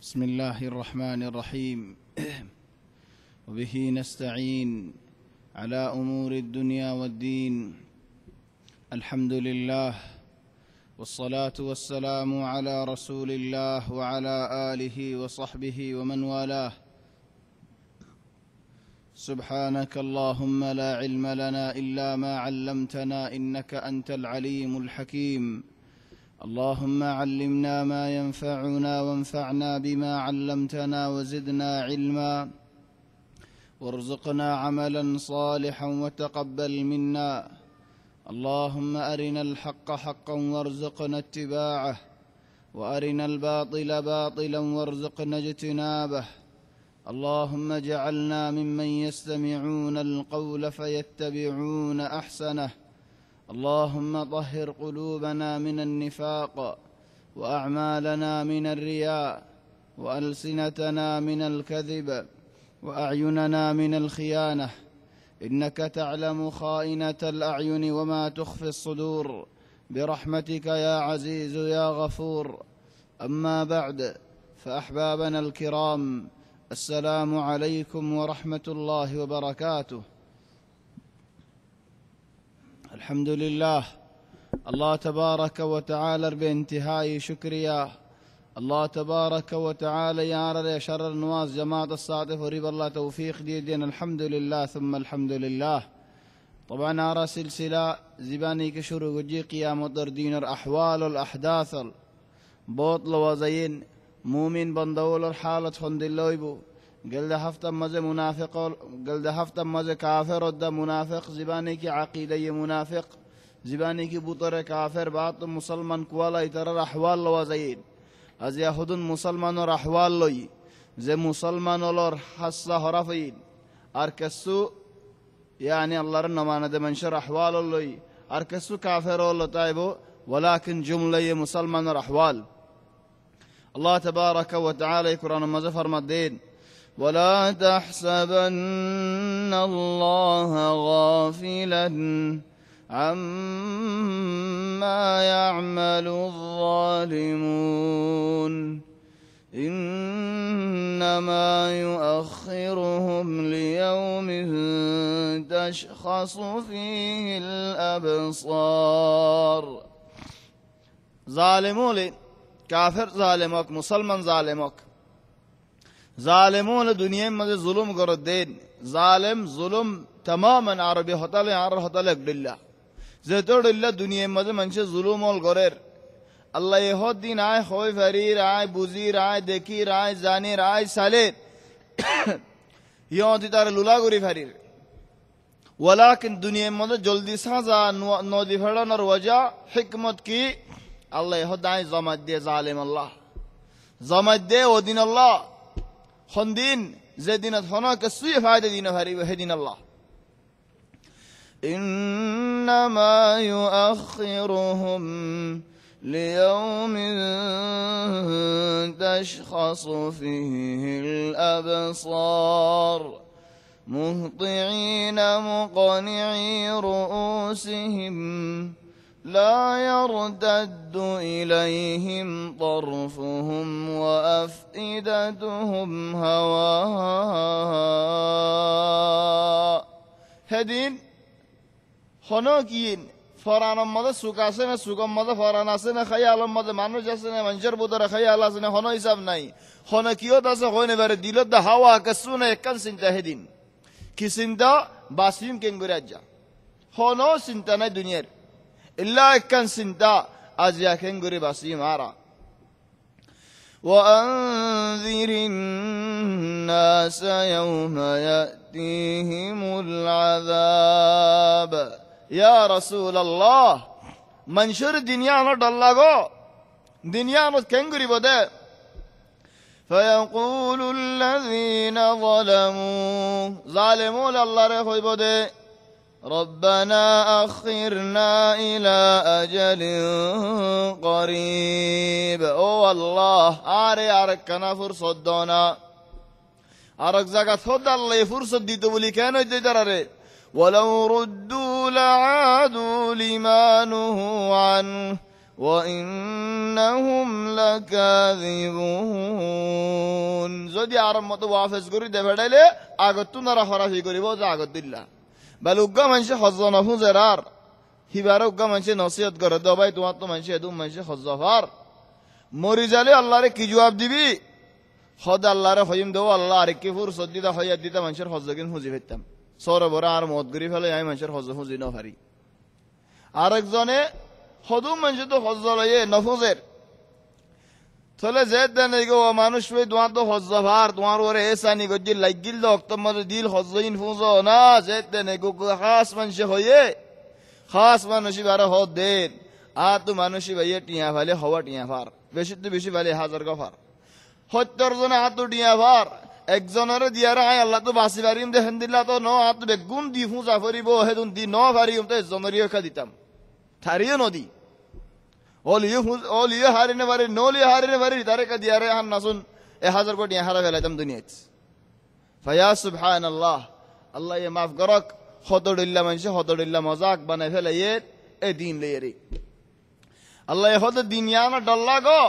بسم الله الرحمن الرحيم. وبه نستعين على أمور الدنيا والدين. الحمد لله والصلاة والسلام على رسول الله وعلى آله وصحبه ومن والاه. سبحانك اللهم لا علم لنا إلا ما علمتنا إنك أنت العليم الحكيم. اللهم علمنا ما ينفعنا وانفعنا بما علمتنا وزدنا علما وارزقنا عملا صالحا وتقبل منا. اللهم أرنا الحق حقا وارزقنا اتباعه وأرنا الباطل باطلا وارزقنا اجتنابه. اللهم اجعلنا ممن يستمعون القول فيتبعون أحسنه. اللهم طهر قلوبنا من النفاق وأعمالنا من الرياء وألسنتنا من الكذب وأعيننا من الخيانة، إنك تعلم خائنة الأعين وما تخفي الصدور، برحمتك يا عزيز يا غفور. أما بعد، فأحبابنا الكرام، السلام عليكم ورحمة الله وبركاته. الحمد لله، الله تبارك وتعالى بانتهاء شكريا. الله تبارك وتعالى يا شر النواز جماعة الصادف وريب الله توفيق دين. الحمد لله ثم الحمد لله. طبعا أرى سلسلة زباني كشور وجي قيام الدين الأحوال والأحداث بوطل وزين مؤمن بندول الحالة خند الله يبو قل ده هفتا مزه منافق، قل ده هفتا مزه كافر وده منافق، زباني کی عقیده منافق، زباني کی بطر كافر، بعض مسلمان كوالا يترى أحوال وزين از يهودون مسلمان أحوال لي زي مسلمان لور حصة هرفين أركسو يعني الله رنا ما ندم منشر أحوال لي أركسو كافر ولا تايبو، ولكن جملة مسلمان أحوال. الله تبارك وتعالى قرآن مزفر مدين: ولا تحسبن الله غافلا عما يعمل الظالمون إنما يؤخرهم ليوم تشخص فيه الأبصار. ظالمون كافر ظالمك، مسلمان ظالمك، ظالمون دنیا میں ظلم کردین. ظالم ظلم تماما عربی هتل عرب هتل بالله زتور الله دنیا میں منش ظلم ول کرر. الله يهود دين آي خوي فرير آي بوزير آي دكير آي زانير آي سالير يوم تدار لولا غوري فرير. ولكن دنیا میں جلدی سازا نو دی فرن اور وجہ حکمت کی الله يهود آي زمد دے ظالم الله زمد دے ودين الله خندين زدينت هناك السوء فائدة دين فري وهدين الله. إنما يؤخرهم ليوم تشخص فيه الأبصار مهطعين مقنعي رؤوسهم لا يرتد إليهم طرفهم وأفئدتهم هواء. هدين خناكين فران ماذا سوكاسنا سوكم ماذا فراناسنا خيال ماذا مانو جسنا منجر بدر خيالاسنا خنا حساب ناي خناكيو داسا خوينه بر ديلو ده هوا كسونه كان سنتا هدين كسنتا باسيم كنغراجا خنا سنتا دنيا إلا كان سنتا أزيا كنغري باسيم عرا. وأنذر الناس يوم يأتيهم العذاب. يا رسول الله منشر دنيا نو دلغو دنيا نو كنغري بده. فيقول الذين ظلموا ظالمون الله رخوي بده ربنا أخرنا إلى أجل قريب. أو الله أركنا فرصة دونا أرك زكاة خد الله فرصة دي تولي كانوا يدرر ولو ردوا لعادوا لما نهوا عنه وإنهم لكاذبون যদি আরব মতো ওয়াফেজ করি দেবেড়াইলে আগত নারা ফরাফি করিব যে আগত দিল্লা বলে উগ্গা মানুষে হজ নফুজেরার হিবার উগ্গা মানুষে নসিহত করে দবাই তোমার তো মানুষে এদুম মানুষে হজ্জফার মরি যালে আল্লাহরে কি জবাব দিবি হদ আল্লাহরে হইম দেবো আল্লাহ আরেককে ফুরসত দিতা হইয়াত দিতা মানুষের হজ্জকিন হুঁজি ফেরতাম সরবরা আর মদ গরি ফেলে আমি মানুষের হজ হুঁজি ন পারি আরেকজনে হদুম মানুষ তো হজ লইয়ে নফুজের তাহলে যে দেন গো মানুষ পেয়ে তোমার তো হজ্জফার তোমার ওরে এসানি গজ্জি লাগিল দো অক্তম মধ্যে দিল হজ্জইন ফুজ না যে দেন গো খাস মানুষ হইয়ে খাস মানুষই বারে হদ দেন আর তো মানুষই ভাইয়ে টিয়া ফালে হওয়া টিয়া ফার বেশি তো বেশি ফালে হাজার গফার 70 জনে হাত টিয়া ফার একজনের দিয়ার আয় আল্লাহ তো বাসি পারিম দেখেন দিলা তো ন হাত বেগুন দি ফুজা ফরিব হেদুন দি ন পারিম তো জনরিও খা দিতাম থারিও নদী ওলিও হারিনে পারি নলিও হারিনে পারি তারে কা দিয়ারে হান নাসুন 1000 কোটি হারা ফেলাইতাম দুনিয়াত ফায়া সুবহানাল্লাহ আল্লাহ এ মাফ করক হতডিল্লা মানুষে হতডিল্লা মজাক বানাই ফেলাইয়ে এ দিন লইরে আল্লাহ এ হত দিন ইয়ানা ডল্লা গো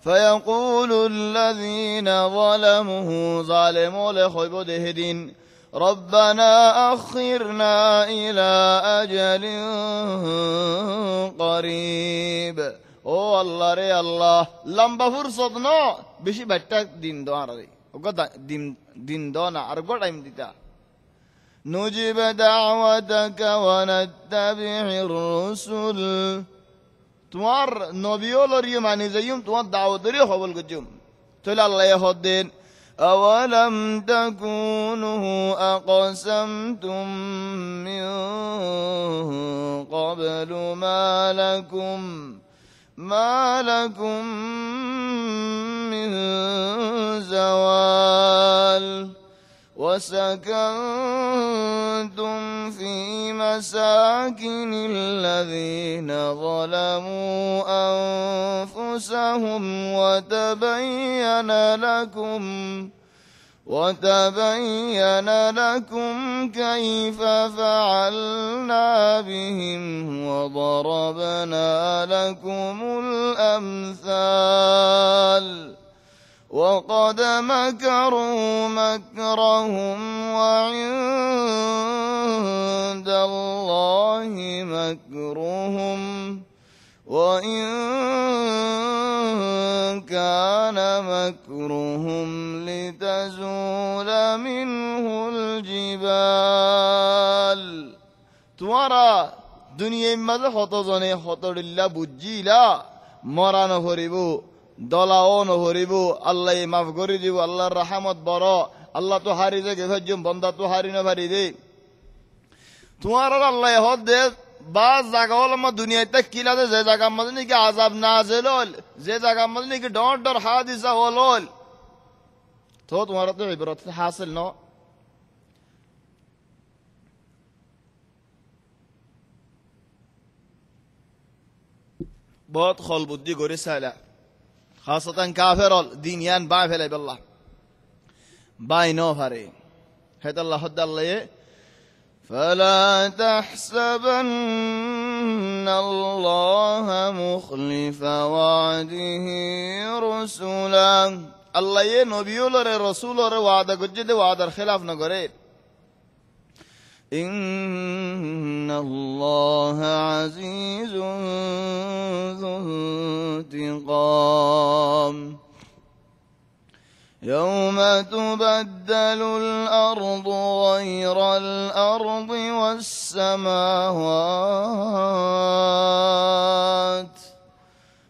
فيقول الذين ظلموا ظالموا لخيبوا دهدين ربنا أخرنا إلى أجل قريب ও আল্লাহ রে আল্লাহ লম্বা ফুরসত ন বেশি বাট্টা দিন দো আর ওগো দিন দো না আর গো টাইম দিতা নুজিব দাওয়াতাকা ওয়া নাত্তাবি'র রুসুল তোমার নবীও লরিও মানি যাইম তোমার দাওয়াতেরও কবুল করজুম তাহলে আল্লাহ হদেন আওয়ালাম তাকুনু আকসামতুম মিন ক্বাবলু মালাকুম মিন জাওয়াল وسكنتم في مساكن الذين ظلموا أنفسهم وتبين لكم كيف فعلنا بهم وضربنا لكم الأمثال وقد مكروا مكرهم وعند الله مكرهم وإن كان مكرهم لتزول منه الجبال তোমারা দুনিয়ার মাঝে হতজনে হতডিল্লা বুঝিলা মরা নহরিব দলাও নহরিব আল্লাহ মাফ করে দিব আল্লাহর রহমত বড় আল্লাহ তো হারি যে গেভাজ্যম বন্দা তো হারি না পারি দে তোমার আল্লাহ হদ দে বা জায়গা হল আমার দুনিয়াতে কিলা দে যে জায়গার মধ্যে নাকি আজাব নাজিল হল যে জায়গার মধ্যে নাকি ডর হাদিসা হল তো তোমার তো ইবরত হাসিল ন বহুত খল বুদ্ধি করে সাইলা خاصة كافر دينيان باي بالله باي نوفري هذا الله حد الله فلا تحسبن الله مخلف وعده رسلا الله يه نبي الله رسول الله وعده كجد وعده خلاف نقرأ إن الله عزيز ذو انتقام يوم تبدل الأرض غير الأرض والسماوات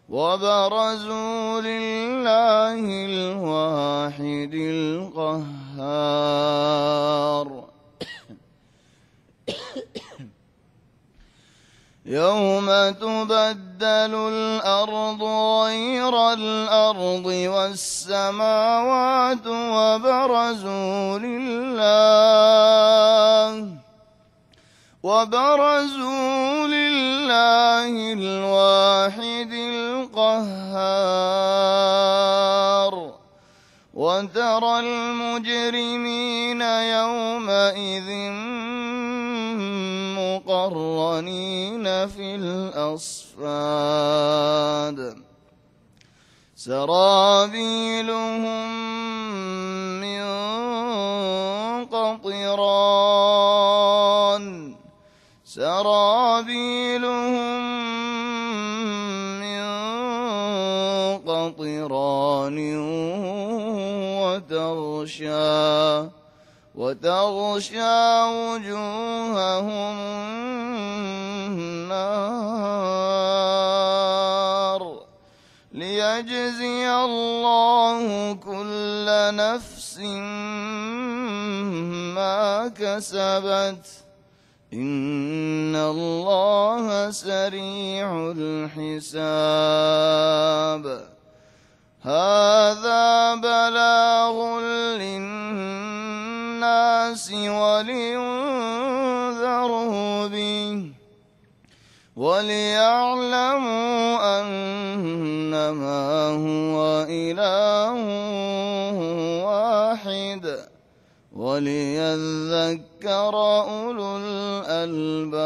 وبرزوا لله الواحد القهار يوم تبدل الأرض غير الأرض والسماوات وبرزوا لله الواحد القهار وترى المجرمين يومئذ مقرنين في الأصفاد سرابيلهم من قطران سرابيلهم من قطران وتغشى وجوههم النار ليجزي الله كل نفس ما كسبت إن الله سريع الحساب هذا بلاغ للناس ولينذروا به وليعلموا أنما هو إله واحد وليذكر أولو الألباب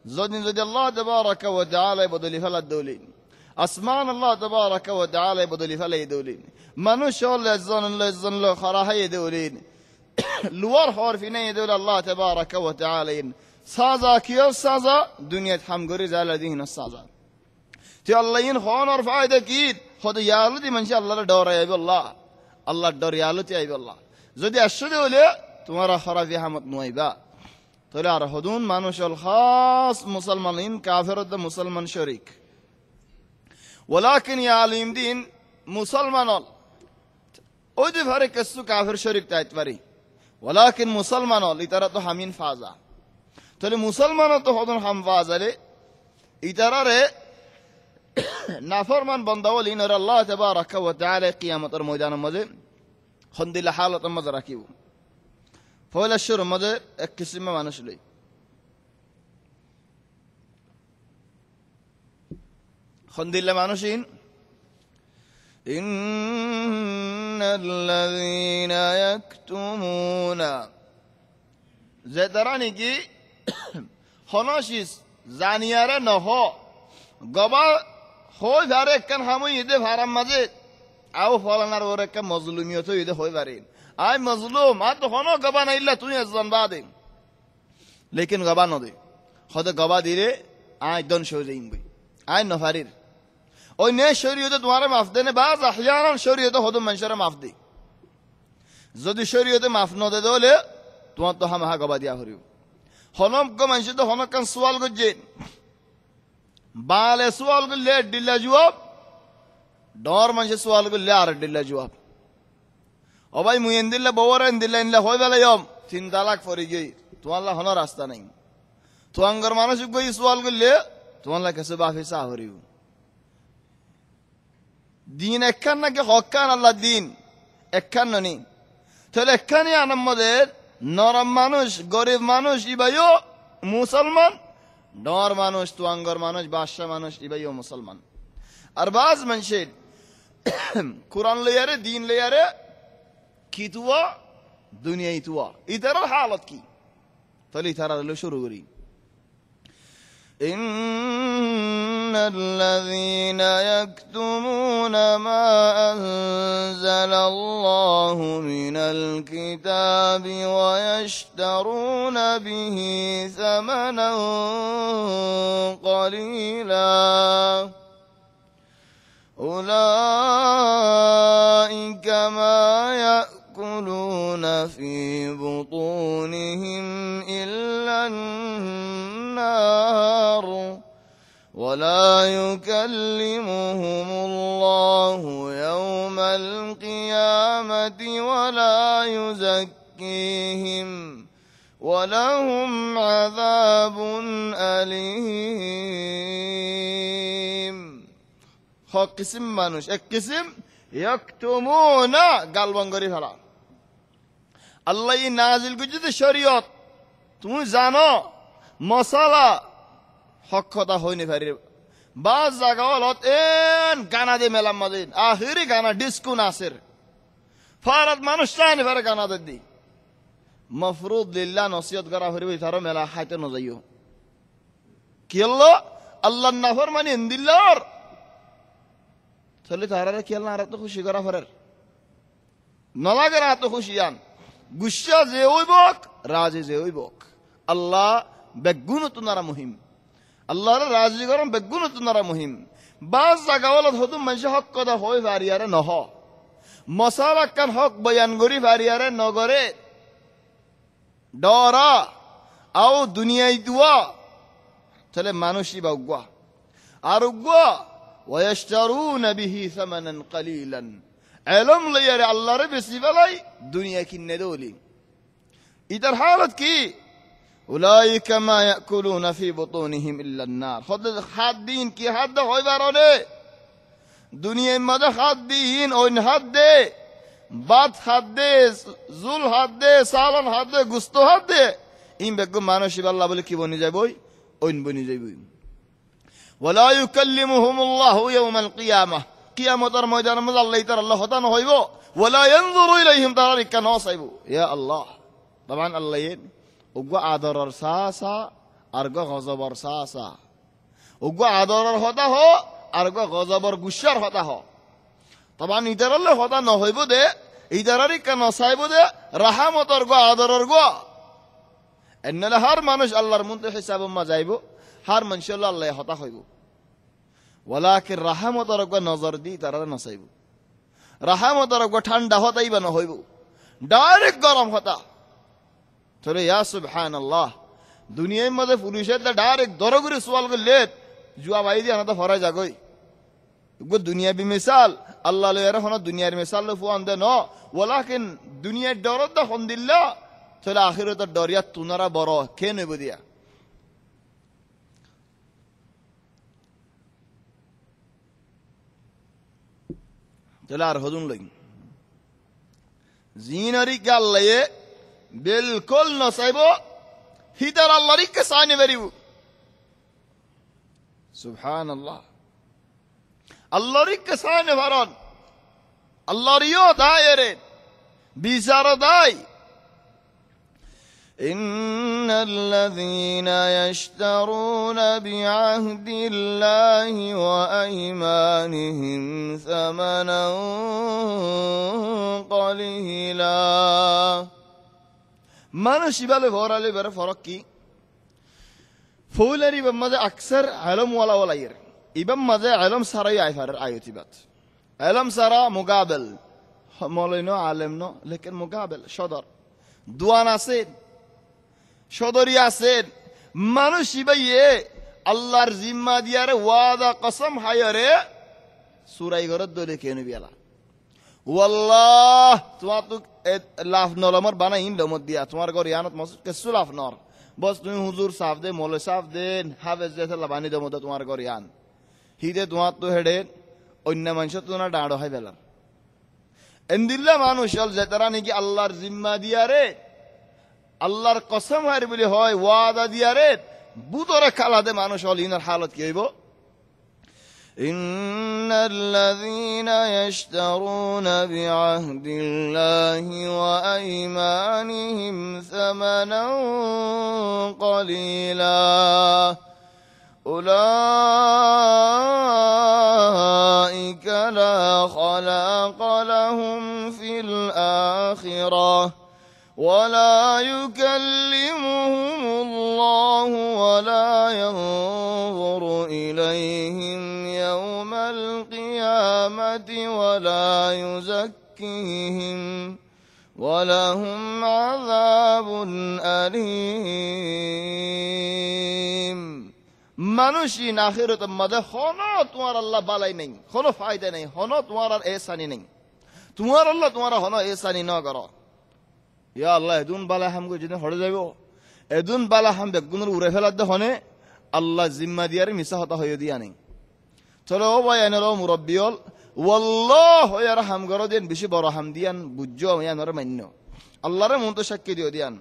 زودي الله تبارك وتعالى بدل فلا الدولين أسمان الله تبارك وتعالى بدل فلا الدولين منوش الله الزن خراهي دولين لور حور فينا يدول الله تبارك وتعالى سازا كيو سازا دنيا حمغري زال دين السازا تي الله ين خون فايدة كيد خد يالو دي من شاء الله دور يا الله الله دور يالو تي يا الله زودي أشهد ولا تمارا خرا فيها متنويبا طلع رهدون مانوش الخاص مسلمين كافر ده مسلمان شريك ولكن يا عليم دين مسلمان أودي فرق السو كافر شريك تايتوري ولكن مسلمان لترى تو همين فازا تلي مسلمان تو هدون هم فازا لي إترى نافرمان بندول نرى الله تبارك وتعالى قيامة الميدان مده خندي لحالة مدركيو فولا الشر مده اكسم ما نشلي خندي لما نشين إن الذين يكتمون زدراني كي خناشيس زانيارة نهو قبا خوي فارق كان همو يده فارم مزيد او فلانر ورق مظلوميتو يده خوي فارين اي مظلوم تو خنو قبا نإلا توني الزن بعدين لكن قبا نده خود قبا ديره اي دون شوزين بي اي نفارير ওই নে শরীয়তে তোমার মাফ দেনে বাজ আহয়ানান শরীয়তে হদম মানুষের মাফ দি যদি শরীয়তে মাফ ন দে দলে তোমার তো হামহা গবা দিয়া হরিও হনম ক মানুষ তো হনক কান সওয়াল গজে বালে সওয়াল গলে দিলা জবাব ডর মানুষ সওয়াল গলে আর দিলা জবাব ও ভাই মুইন দিল্লা বওরেন দিল্লা ইনলা হই বেলা ইয়ম 3 তালাক ফরি গই তো আল্লাহ হন রাস্তা নাই তো আঙ্গর মানুষ গই সওয়াল গলে তো আল্লাহ কাছে বাফি সা হরিও دين اكنا كي حكان الله دين اكنا ني تل اكني انا مدد نرم مانوش غريب مانوش يبايو مسلمان نور مانوش توانغر مانوش باشا مانوش يبايو مسلمان ارباز منشيد قرآن لياره دين لياره كي توا دنيا توا ادار الحالة كي تلي ترى له شروع غري إن الذين يكتمون ما أنزل الله من الكتاب ويشترون به ثمنا قليلا أولئك ما يأكلون في بطونهم إلا النار ولا يكلمهم الله يوم القيامة ولا يزكيهم ولهم عذاب أليم قسم مانوش قسم يكتمون قلبان غريب هلا الله نازل كجد شريعت তুমি জানো মশলা হক কথা হয়নি পারে বাস জায়গা হলত এন গানা দে মেলাম মাদিন আখিরি গানা ডিস্কো নাসের ফারাত মানুষ চায়নি পারে গানা দে দি মফরুদ লিল্লাহ নসিহত করা হইব তারও মেলা খাইতে নযাইও কি হলো আল্লাহর নাফরমানি ইন্দিল্লার তাহলে তারারে কি আল্লাহ আর তো খুশি করা ফরের নলাগে না তো খুশিয়ান গুসা যে হইবক রাজে যে হইবক আল্লাহ বেগুন তুনারা মুহিম আল্লাহর রাজি গরম বেগুন তুনারা মুহিম বাস জাগাওয়ালত হতুম মানুষ হক কথা হই ভারিয়ারে নহ মশাবাক্কান হক বয়ান করি ভারিয়ারে নগরে ডরা আও দুনিয়ায় দুয়া তাহলে মানুষই বা উগুয়া আর উগুয়া ওয়াশতারুনা বিহি সামানান কালিলান এলম লইয়ারে আল্লাহরে বেশি বেলাই দুনিয়া কিনে দৌলি ইতার হালত কি উলাইকা মা ইয়াকুলুনা ফি বুতুনিহিম ইল্লা আন-নার হাত দিন কি হাত দে হইবারনে দুনিয়ার মধ্যে হাত দিন ওইন হাত দে বাত হাত দে জুল হাত দে সালন হাত দে গুস্ত হাত দে ইম বেগম মানুষ আল্লাহ বলে কি বনি যাইবই ওইন বনি যাইবই ওয়ালা ইউকাল্লিমুহুমুল্লাহু ইয়াওমাল কিয়ামাহ কিয়ামতের ময়দানে মধ্যে আল্লাহ তাআলা আল্লাহ হতা না হইব ওয়ালা ইয়ানজুরু ইলাইহিম তারা কেন চাইবো ইয়া আল্লাহ তাবান আল্লাহ উগা আদরর সাসা আর গজবর সাসা উগা আদরর হতা হ আর গজবর গুসার হতা হ তাবান ইতারালে হতা ন হইব দে ইতারারি কেন চাইব দে রাহমতর গো আদরর গো এন্নালে হার মানুষ আল্লাহর মুনতে হিসাব মা যাইব হার মানুষ আল্লাহ হতা হইব ওয়ালাকিন রাহমতর গো নজর দি তারা না চাইব রাহমতর গো ঠান্ডা হতাইবা না হইব ডাইরেক্ট গরম হতা তোরে ইয়া সুবহানাল্লাহ দুনিয়ার মধ্যে পুলিশের ডাইরেক্ট দরগুরি সওয়াল করলে জুয়া ভাই দিয়ে আনা তো ফরাই যাগই গো দুনিয়া বি মিসাল আল্লাহ লয়ের হন দুনিয়ার মিসাল ফুয়ান দে ন ওয়ালাকিন দুনিয়ার ডরত দা হন দিল্লা তাহলে আখিরাতের ডরিয়া তুনারা বড় কে নেব দিয়া তাহলে আর হদুন লই জিনারি গাল্লায়ে বিলকুল নসাইব হিদার আল্লাহর কে সানি বেরিব সুবহানাল্লাহ আল্লাহর কে সানি ভারন আল্লাহর ইও দায়রে বিচার দায় إن الذين يشترون بعهد الله وأيمانهم ثمنا قليلا মানুষ ইবালে ভরালে বের ফরক কি ফুলারি মাঝে আকসার আলম ওয়ালা ওয়ালাইর ইবাম মাঝে আলম সারাই আইফার আয়তিবাত আলম সারা মুকাবেল মৌলানা আলেম ন লেকিন মুকাবেল সদর দুয়ান আছে সদরি আছে মানুষ ইবাইয়ে আল্লাহর জিম্মা দিয়ারে ওয়াদা কসম হায়রে সুরাই ঘরত দলে কেন বিয়ালা ওয়াল্লাহ তোমার তো লাভ নলমর বানাই ইনলমত দিয়া তোমার ঘর ইয়ানত মসজিদ কেসু লাভ নর বস তুমি হুজুর সাফ দে মৌলে সাফ দেন হাফেজ যেতে লাবানি দমত তোমার ঘর ইয়ান হিদে তোমার তো হেডে অন্য মানুষ তো না ডাঁড়ো হয় বেলার এন্দিল্লা মানুষ যেতারা নাকি আল্লাহর জিম্মা দিয়ারে আল্লাহর কসম হারি বলে হয় ওয়াদা দিয়ারে বুতরে খালাদে মানুষ হল ইনার হালত কি হইব إن الذين يشترون بعهد الله وأيمانهم ثمنا قليلا أولئك لا خلاق لهم في الآخرة ولا يكلمهم الله ولا ينظر إليهم يوم القيامة ولا يزكيهم ولهم عذاب أليم মানুষই আখিরাত মধ্যে কোনো তোমার আল্লাহ বালাই নেই কোনো ফায়দা নেই কোনো তোমার আর এহসানি নেই তোমার আল্লাহ তোমার কোনো এহসানি না করো ইয়া আল্লাহ এদুন বালা হাম গো যদি হড়ে যাইব এদুন বালা হাম বেগুনের উড়ে ফেলার দে হনে আল্লাহ জিম্মা দিয়ারে মিশা হতা হয়ে দিয়া নেই চলো ও ভাই এনের মুরব্বিয়ল ওয়াল্লাহ ইয়ার হাম গরো দেন বেশি বড় হাম দিয়ান বুঝছো ইয়ানর মান্য আল্লাহরে মন তো সাক্ষী দিও দিয়ান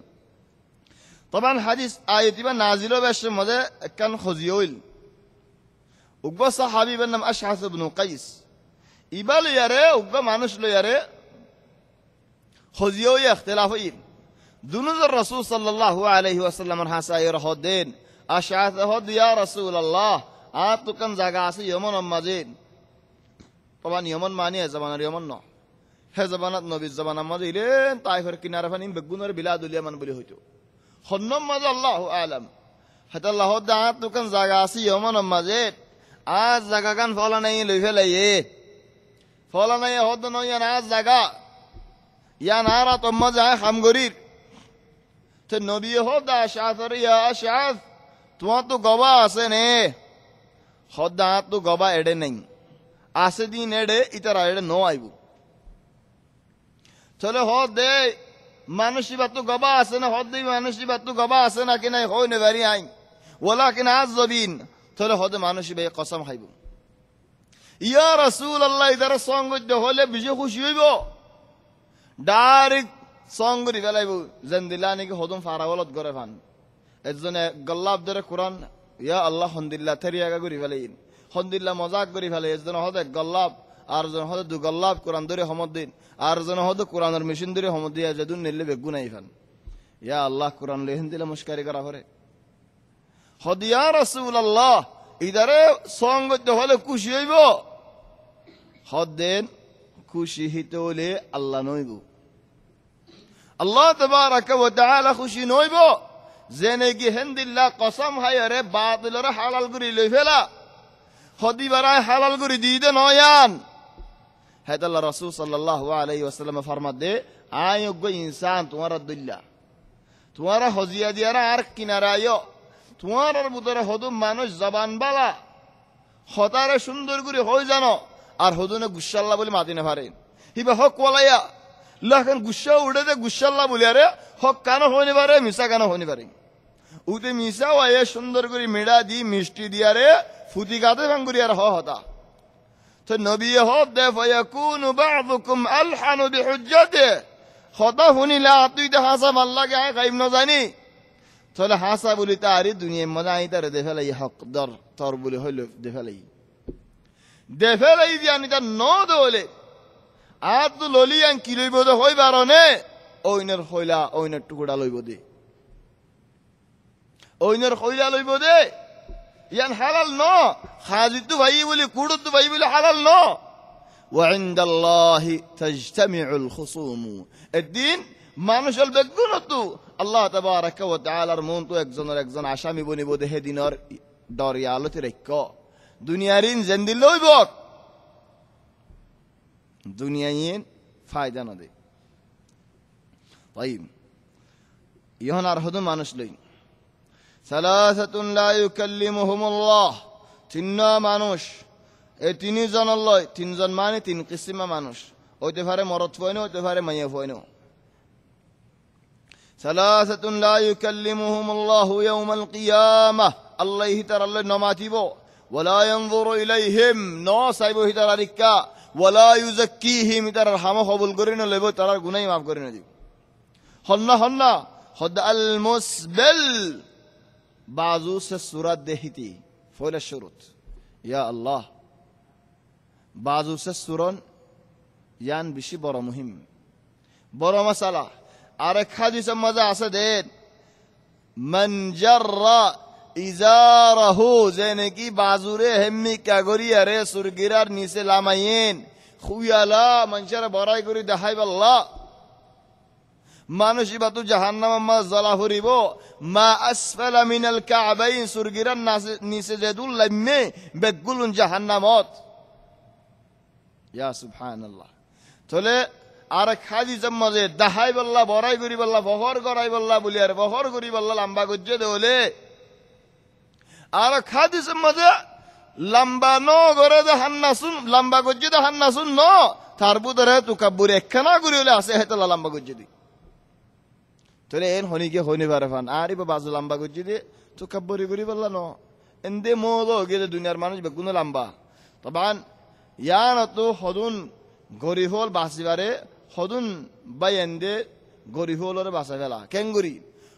তবান হাদিস আয়াতিবা নাজিল বেশে মধ্যে একখান খজিয়ল উগবা সাহাবীর নাম আশআস ইবনে কাইস ইবাল ইয়ারে উগবা মানুষ লয়ারে খজিয়ই ইখতিলাফ হইল দুনুজর রাসূল সাল্লাল্লাহু আলাইহি ওয়াসাল্লামের হাসায়ের হদেন আশআত হদ ইয়া রাসূলুল্লাহ আ তুকান জায়গা আছে ইয়মন মাঝে তবান ইয়মন মানি জামানার ইয়মন ন হে জামানাত নবী জামানা মাঝে ইলেন তাইফের কিনারা ফানি বেগুনের বিলাদুল ইয়ামান বলি হইতো হন্নম মাঝে আল্লাহু আলাম হাতাল্লাহ দা তুকান জায়গা আছে ইয়মন মাঝে আজ জায়গা গান ফলা নাই লই ফেলাইয়ে ফলা নাই হদ নয় আজ জায়গা ইয়া নারা তোমা যায় খামগরির তো নবী হদ আশআত ইয়া আশআত তোমার তো গবা আছে নে হদ তো গবা এডে নাই আছে দিন এডে ইতারা এডে নো আইবু চলে হদ দে মানুষই বাতু গবা আছে না হদ দে মানুষই বাতু গবা আছে না কি নাই হই নে বাড়ি আই ওয়ালাকিন আযবিন চলে হদ মানুষই বে কসম খাইবু ইয়া রাসূলুল্লাহ ইদারা সঙ্গ হলে বিজে খুশি হইব ডাইরেক্ট সঙ্গরি ফেলাইব জেন্দিলা নাকি হদম ফারাওয়ালত করে ফান এজনে গল্লাব ধরে কোরআন ইয়া আল্লাহ হন্দিল্লাহ থেরিয়াগা করি ফেলাইন হন্দিল্লাহ মজাক করি ফেলে এজন হদে গল্লাব আর জন হদে দু গল্লাব কোরআন ধরে হমদ্দিন আর জন হদে কোরআনের মেশিন ধরে হমদিয়া যেদুন নিলে বেগু নাই ফান ইয়া আল্লাহ কোরআন লেহেন দিলে মুশকারি করা করে হদিয়া রাসূলুল্লাহ ইদারে সঙ্গ হলে খুশি হইব হদেন খুশি হইতে হলে আল্লাহ নইব আল্লাহ তাবারাকা ওয়া তাআলা খুশি নইব জেনে কি হেন্দিল্লাহ কসম হায়রে বাতিলরে হালাল করি লই ফেলা হদি বারায় হালাল করি দিতে নয়ান হেদাল্লাহ রাসূল সাল্লাল্লাহু আলাইহি ওয়াসাল্লাম ফরমাত দে আয়োগ্য ইনসান তোমারা দুল্লা তোমারা হজিয়া দিয়ারা আর কিনারা আয়ো তোমার ভিতরে হদু মানুষ জবান বালা হতারে সুন্দর করে হই জানো আর হদুনে গুসাল্লাহ বলে মাতি না পারে হিবা হক ওয়ালাইয়া লাখান গুসা উড়ে দে গুসাল্লাহ বলি আরে হক কেন হইনি পারে মিশা কেন হইনি পারে উতে মিশা ওয়ে সুন্দর করে মেড়া দি মিষ্টি দিয়ারে ফুটি গাতে ভাঙ্গুরি আর হতা তো নবী হদ দে ফায়াকুনু বা'দুকুম আলহানু বিহুজ্জাতি হতা হুনিলা আতুইতে হাসা মাল্লাকে আয় গাইব না জানি তাহলে হাসা বলি তারি দুনিয়ার মজা আই তারে দে ফেলাই হক দর তর বলি হইল দে ফেলাই দিয়ানি তার ন দলে আর তো ললিয়ান কি লইব দে হই বারনে ওইনের হইলা ওইনের টুকুরা লইব দে ওইনের হইলা লইব দে ইয়ান হালাল ন খাজিতু ভাই বলি কুড়তু ভাই বলি হালাল ন ওয়া ইনদাল্লাহি তাজতামিউল খুসুম এদিন মানুষের বেগুনতু আল্লাহ তাবারাকা ওয়া তাআলার মন তো একজন আসামি বনিব দে হেদিনর দরিয়া আলোতে রাখ দুনিয়ারিন জেন্দি লইব দুনিয়ায়িন ফায়দা না দে তাইব ইহন আর হদু মানুষ লই সালাসাতুন লা ইউকাল্লিমুহুমুল্লাহ তিননা মানুষ এই তিনজন লই তিনজন মানে তিন কিসিমা মানুষ হইতে পারে মরদ ফয়নো হইতে পারে মাইয়া ফয়নো সালাসাতুন লা ইউকাল্লিমুহুমুল্লাহু ইয়াউমাল কিয়ামাহ আল্লাহ তাআলা নমাতিব ওয়ালা ইয়ানজুরু ইলাইহিম নো সাইবো হিতারিকা ওয়ালা ইউযাক্কিহিম তার হাম কবুল করে ন লইব তার গুনাহ মাফ করে ন দিব হন্না হদ আল মুসবিল বাজু সে সূরাত দেহিতি ফয়লা শুরুত ইয়া আল্লাহ বাজু সে সুরন ইয়ান বেশি বড় মুহিম বড় মাসালা আর এক হাদিস মজা আছে দেন মান জাররা ইজারাহু জেনে কি বাজুরে হেম্মি কাগরি আরে সুরগিরার নিচে লামাইন খুয়ালা মানুষের বড়াই করে দেখাইব আল্লাহ মানুষ বাতু জাহান্নাম মা জ্বালা হরিব মা আসফালা মিনাল কাবাইন সুরগিরার নিচে যেদুল লাইমে বেগুলুন জাহান্নামত ইয়া সুবহানাল্লাহ তাহলে আর খাদি জম্মাজে দাহাই বল্লা বড়াই করি বল্লা বহর করাই বল্লা বলি আর বহর করি বল্লা লম্বা গজ্জে দেলে আর খাদি জম্মাজে লম্বা ন গরে দে হান্নাসুন লম্বা গজ্জে দে হান্নাসুন ন তার বুদরে তুকাব্বুর একখানা করি হলে আছে হেতলা লম্বা গজ্জে দি তাহলে এন হনিকে হনি পারে ফান আরে বাজু লম্বা গজ্জে দি তুকাব্বুরি করি বল্লা ন এন্দে মোদো গেলে দুনিয়ার মানুষ বেগুন লম্বা তবান ইয়ান তো হদুন গরিব হল বাঁচিবারে হদুন বাই এন্দে গরিব হলরে বাঁচা ফেলা কেঙ্গুরি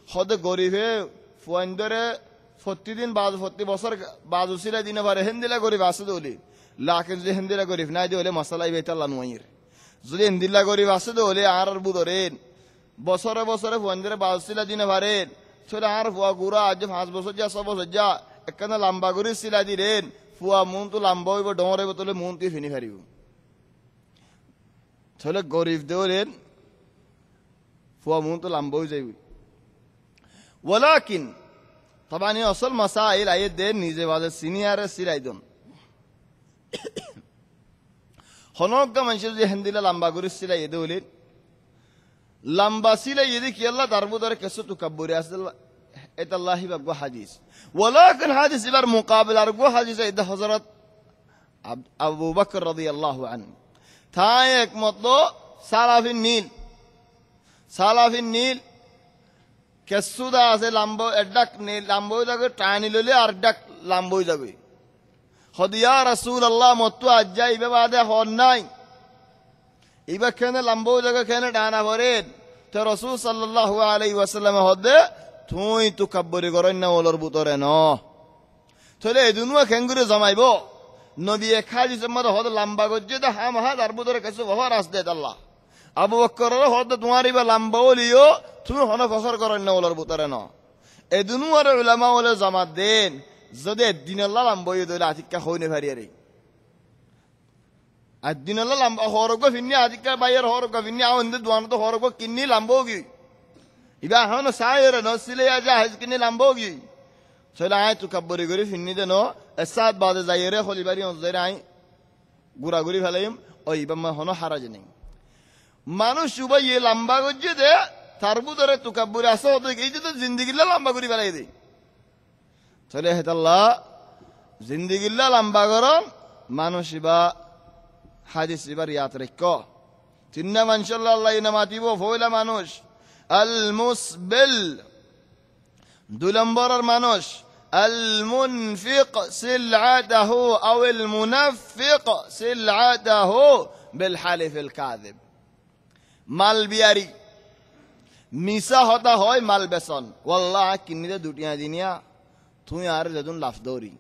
হদে গরিবে ফুয়াইন্দরে প্রতিদিন 40 বছর বাজু সিলাই দিনে পারে হেন্দিলা গরিব আছে দলি লাখে যদি হেন্দিলা গরিব নাই দিলে মশালাই বেতাল্লা নুয়াইর যদি হেন্দিলা গরিব আছে দলে আর বুদরেন বছরে বছরে ফুয়ানদের বাউসিলা দিনে পারেন চলে আর ফুয়া গুড়া আজ 5 বছর যা 6 বছর যা একখানা লম্বা করে সিলা দিলেন ফুয়া মন তো লম্বা হইব ডমর হইব তোলে মন তুই ফিনি ফারিব চলে গরিব দেওলেন ফুয়া মন তো লম্বা হয়ে যাইব ওয়ালাকিন তবানি আসল মাসাইল আয়ে দেন নিজে বাজে সিনিয়রে সিরাইদন হনজ্ঞ মানুষের যে হিন্দিলা লম্বা করে সিলাই এদে হলেন লম্বা সিলাই এদি কি আল্লাহ তার বুধরে কেসো তুকাব্বুরি আসল এতাল্লাহি বাগো হাদিস ওয়ালাকিন হাদিস এবার মুকাবিল আর গো হাদিস এদে হযরত আবু বকর রাদিয়াল্লাহু আনহু তাই একমত সালাফিন নীল কেসুদা আছে লম্বা এডাক নীল লম্বা যাবে টানি ললে আর ডাক লম্বা যাবে হদিয়া রাসূলুল্লাহ মতো আজ্জা ইবে বাদে হন নাই ইবে কেন লম্বা যাবে কেন ডানা ভরেন তো রাসূল সাল্লাল্লাহু আলাইহি ওয়াসাল্লাম হদে তুই তুকাব্বুরি করেন না ওলর বুতরে ন চলে দুনুয়া খেঙ্গুরে জমাইবো নবী খাজি জমাদ হদ লম্বা গজ্জে দা হাম হা আর বুতরে কেসু বাবা রাস দে আল্লাহ আবু বকর হদ তোমারি বা লম্বা ওলিও তুমি হন ফখর করেন না ওলর বুতরে ন এ দুনুয়ার উলামা ওলে জামাত দেন যদি একদিন আল্লাহ লম্বা হয়ে দিলে আতিকা হইনে ভারিয়ারে একদিন আল্লাহ লম্বা হরগ ফিন্নি আতিকা বাইয়ের হরগ ফিন্নি আওন্দে দুয়ান তো হরগ কিন্নি লম্বা হোগি ইবা হন সায়ের নসিলে আজা হাজ কিন্নি লম্বা হোগি চলে আয় তুকাব্বুরি করে ফিন্নি দেন এসাদ বাদে যাইরে খলিবারি অজরে আই গুড়াগুড়ি ফেলাইম ও ইবা হন হারাজ নেই মানুষ উবা ইয়ে লম্বা গজ্জে দে তার বুধরে তুকাব্বুরি আসে হতো এই যে তো জিন্দিগিল্লা লম্বা করে ফেলাই দেয় চলে হেতাল্লাহ জিন্দিগিল্লা লম্বা গরম মানুষ ইবা হাদিস ইবার ইয়াত রেখ তিন্না মানশাল্লাহ আল্লাহ ইনা মাতিব ফয়লা মানুষ আল মুসবিল 2 নম্বরের মানুষ আল মুনফিক সিলআতাহু আও আল মুনাফিক সিলআতাহু বিল হালিফ আল কাযিব মাল বিয়ারি মিসা হতা হয় মাল বেসন ওয়াল্লাহ কিন্নিতে দুটিয়া দিনিয়া তুই আর যেদুন লাফ দৌড়ি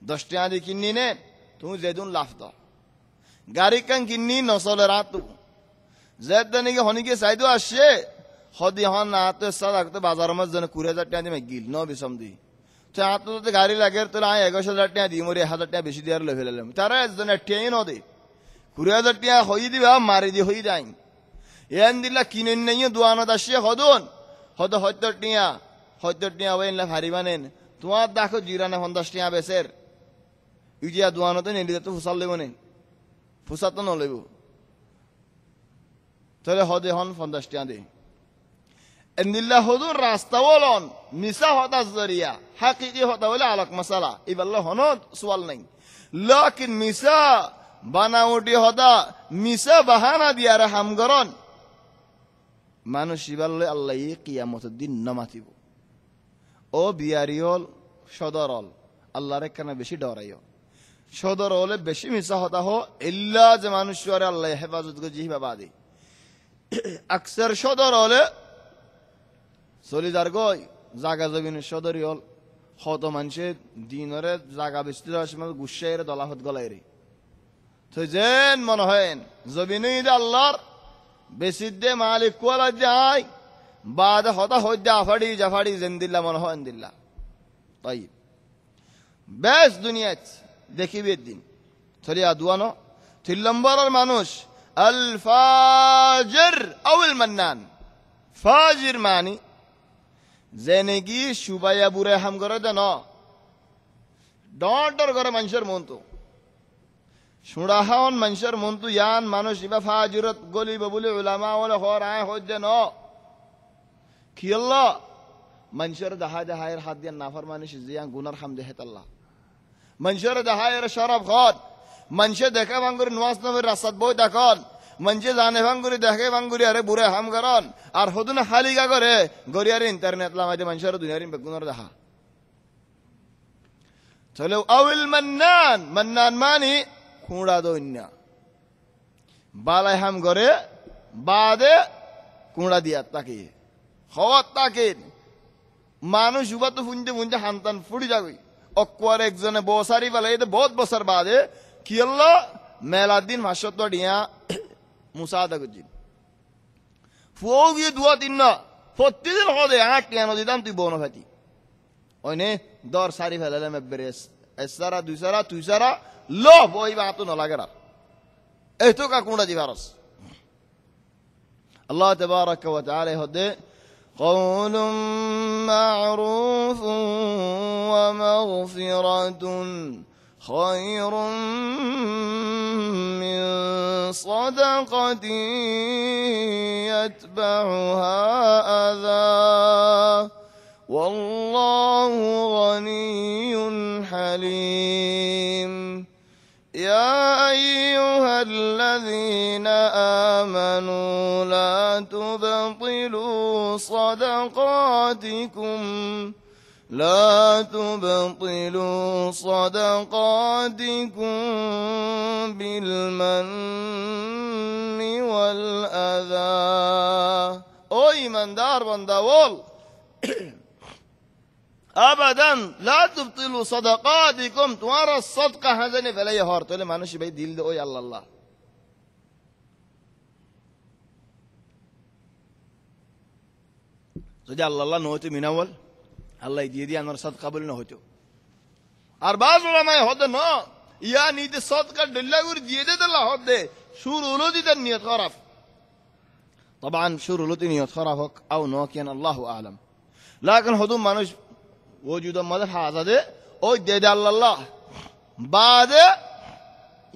10 টাকা দিয়ে কিন্নি নে তুই যেদুন লাফ দাও গাড়ি কান কিন্নি নসলে রাতু যেদানিকে হনিকে চাইদো আসছে হদি হন না তো সাদাকতে বাজার মধ্যে জন 20000 টাকা দিয়ে গিল ন বিসম দি তো আতো তো গাড়ি লাগে তো 11000 টাকা দি মরে 1000 টাকা বেশি দিয়ার লই ফেলালাম তারা একজন ট্রেন ওদে 20000 টাকা হই দিবা মারি দি হই যাই এন দিলা কিনেন নাই দুয়ানত আসছে হদন হদ 70 টাকা ওইলা ভারী বানেন তোমার দেখো জিরানে 50 টাকা বেসের ইজিয়া দুয়ানতে নেলি তো ফুসাল লেব নে ফুসা তো নলেব তাহলে হদে হন 50 টাকা দে এন্দিল্লা হদুর রাস্তা বলন মিসা হতা জরিয়া হাকিকি হতা বলে আলাক মাসালা ইবাল্লাহ হন সওয়াল নাই লাকিন মিসা বানাউটি হদা মিসা বাহানা দিয়ার হামগরন মানুষ ইবাল্লে আল্লাহ কিয়ামতের দিন নামাতিব ও বিয়ারিয়ল সদরল আল্লাহর কেন বেশি ডরাইও সদর হলে বেশি মিসা হতা হো ইল্লা যে মানুষ আল্লাহ হেফাজত করে জিহিবা বাদে আকসার সদর হলে চলিদার গই জাগা জমিনের সদরই হল হত মানুষের দিনরে জাগা বেশি গুসাইরে দলাহত গলাই রে তো যেন মনে হয় জমিনে আল্লাহর বেশি দে মালিক কোয়ালা যায় বাদ হতা হই জাফাড়ি জেন্দিল্লা মনে হয় দিল্লা তাই বেশ দুনিয়া দেখিবি একদিন চলিয়া দুয়ানো 3 নম্বরের মানুষ আল ফাজির আউল মান্নান ফাজির মানি জেনেগি সুবাইয়া বুড়ে হাম করে দেন ডর করে মানুষের মন তো সুড়াহান মানুষের মন তো ইয়ান মানুষ ইবা ফাজিরত গলিব বলে উলামা বলে হর আয় হজ্জে ন কি আল্লাহ মানুষের দাহায়ের হাত দিয়ে নাফরমানি জিয়া গুনার হাম দেহে আল্লাহ মানুষের দাহায়ের শরাব খত মানুষে দেখে ভাঙ্গুরি নওয়াজ নবীর রাস্তাত বই দেখন মানুষে জানে ভাঙ্গুরি দেখে ভাঙ্গুরি আরে বুড়ে হাম করন আর হদুনা হালিগা করে গরিয়ার ইন্টারনেট লামাইতে মানুষের দুনিয়ার বেগুনার দেখা চলে আউল মান্নান মানি খুঁড়া দৈন্যা বালাই হাম করে বাদে কুঁড়া দিয়া তাকে হওয়ার তাকে মানুষ উবা তো ফুঞ্জে হান্তান ফুড়ি যাবে অকুয়ার একজনে বসারি বেলা এতে বহুত বছর বাদে কি হলো মেলার দিন 500 টিয়া মুসাদা করছি ফুও গিয়ে দুয়া তিন না প্রতিদিন হদে 8 টিয়া নদী দাম তুই বনো ফাতি ওইনে দর সারি ফেলালে মেবেরে এসারা দুইসারা তুইসারা লোভ ওই বাতো না লাগে আর এতো কা কোনটা দিবারস আল্লাহ তাবারাকা ওয়া তাআলা হদে قول معروف ومغفرة خير من صدقة يتبعها أذى والله غني حليم يا أيها الذين آمنوا لا تبطلوا صدقاتكم بالمن والأذى او ایماندار بندہ بول ابدا لا تبطلوا صدقاتكم تمہارا صدقہ হাজানে ফেলাই হর তোলে মানুষ ভাই দিল দে ওই আল্লাহ আল্লাহ যদি আল্লাহ আল্লাহ নহতো মিনাওয়াল আল্লাহ দিয়ে দিয়ে আমার সদকা বলে না হতো আর বাজ ওলামায়ে হদে না ইয়া নিতে সদকা ডল্লা করে দিয়ে দে আল্লাহ হদে শুরু হলো দিতে নিয়ত খারাপ طبعا শুরু হলো নিয়ত খারাপ হোক আও না কেন আল্লাহু আলাম লাকিন হদুম মানুষ ওজুদ মাদে হাজাদে ওই দে দে আল্লাহ আল্লাহ বাদে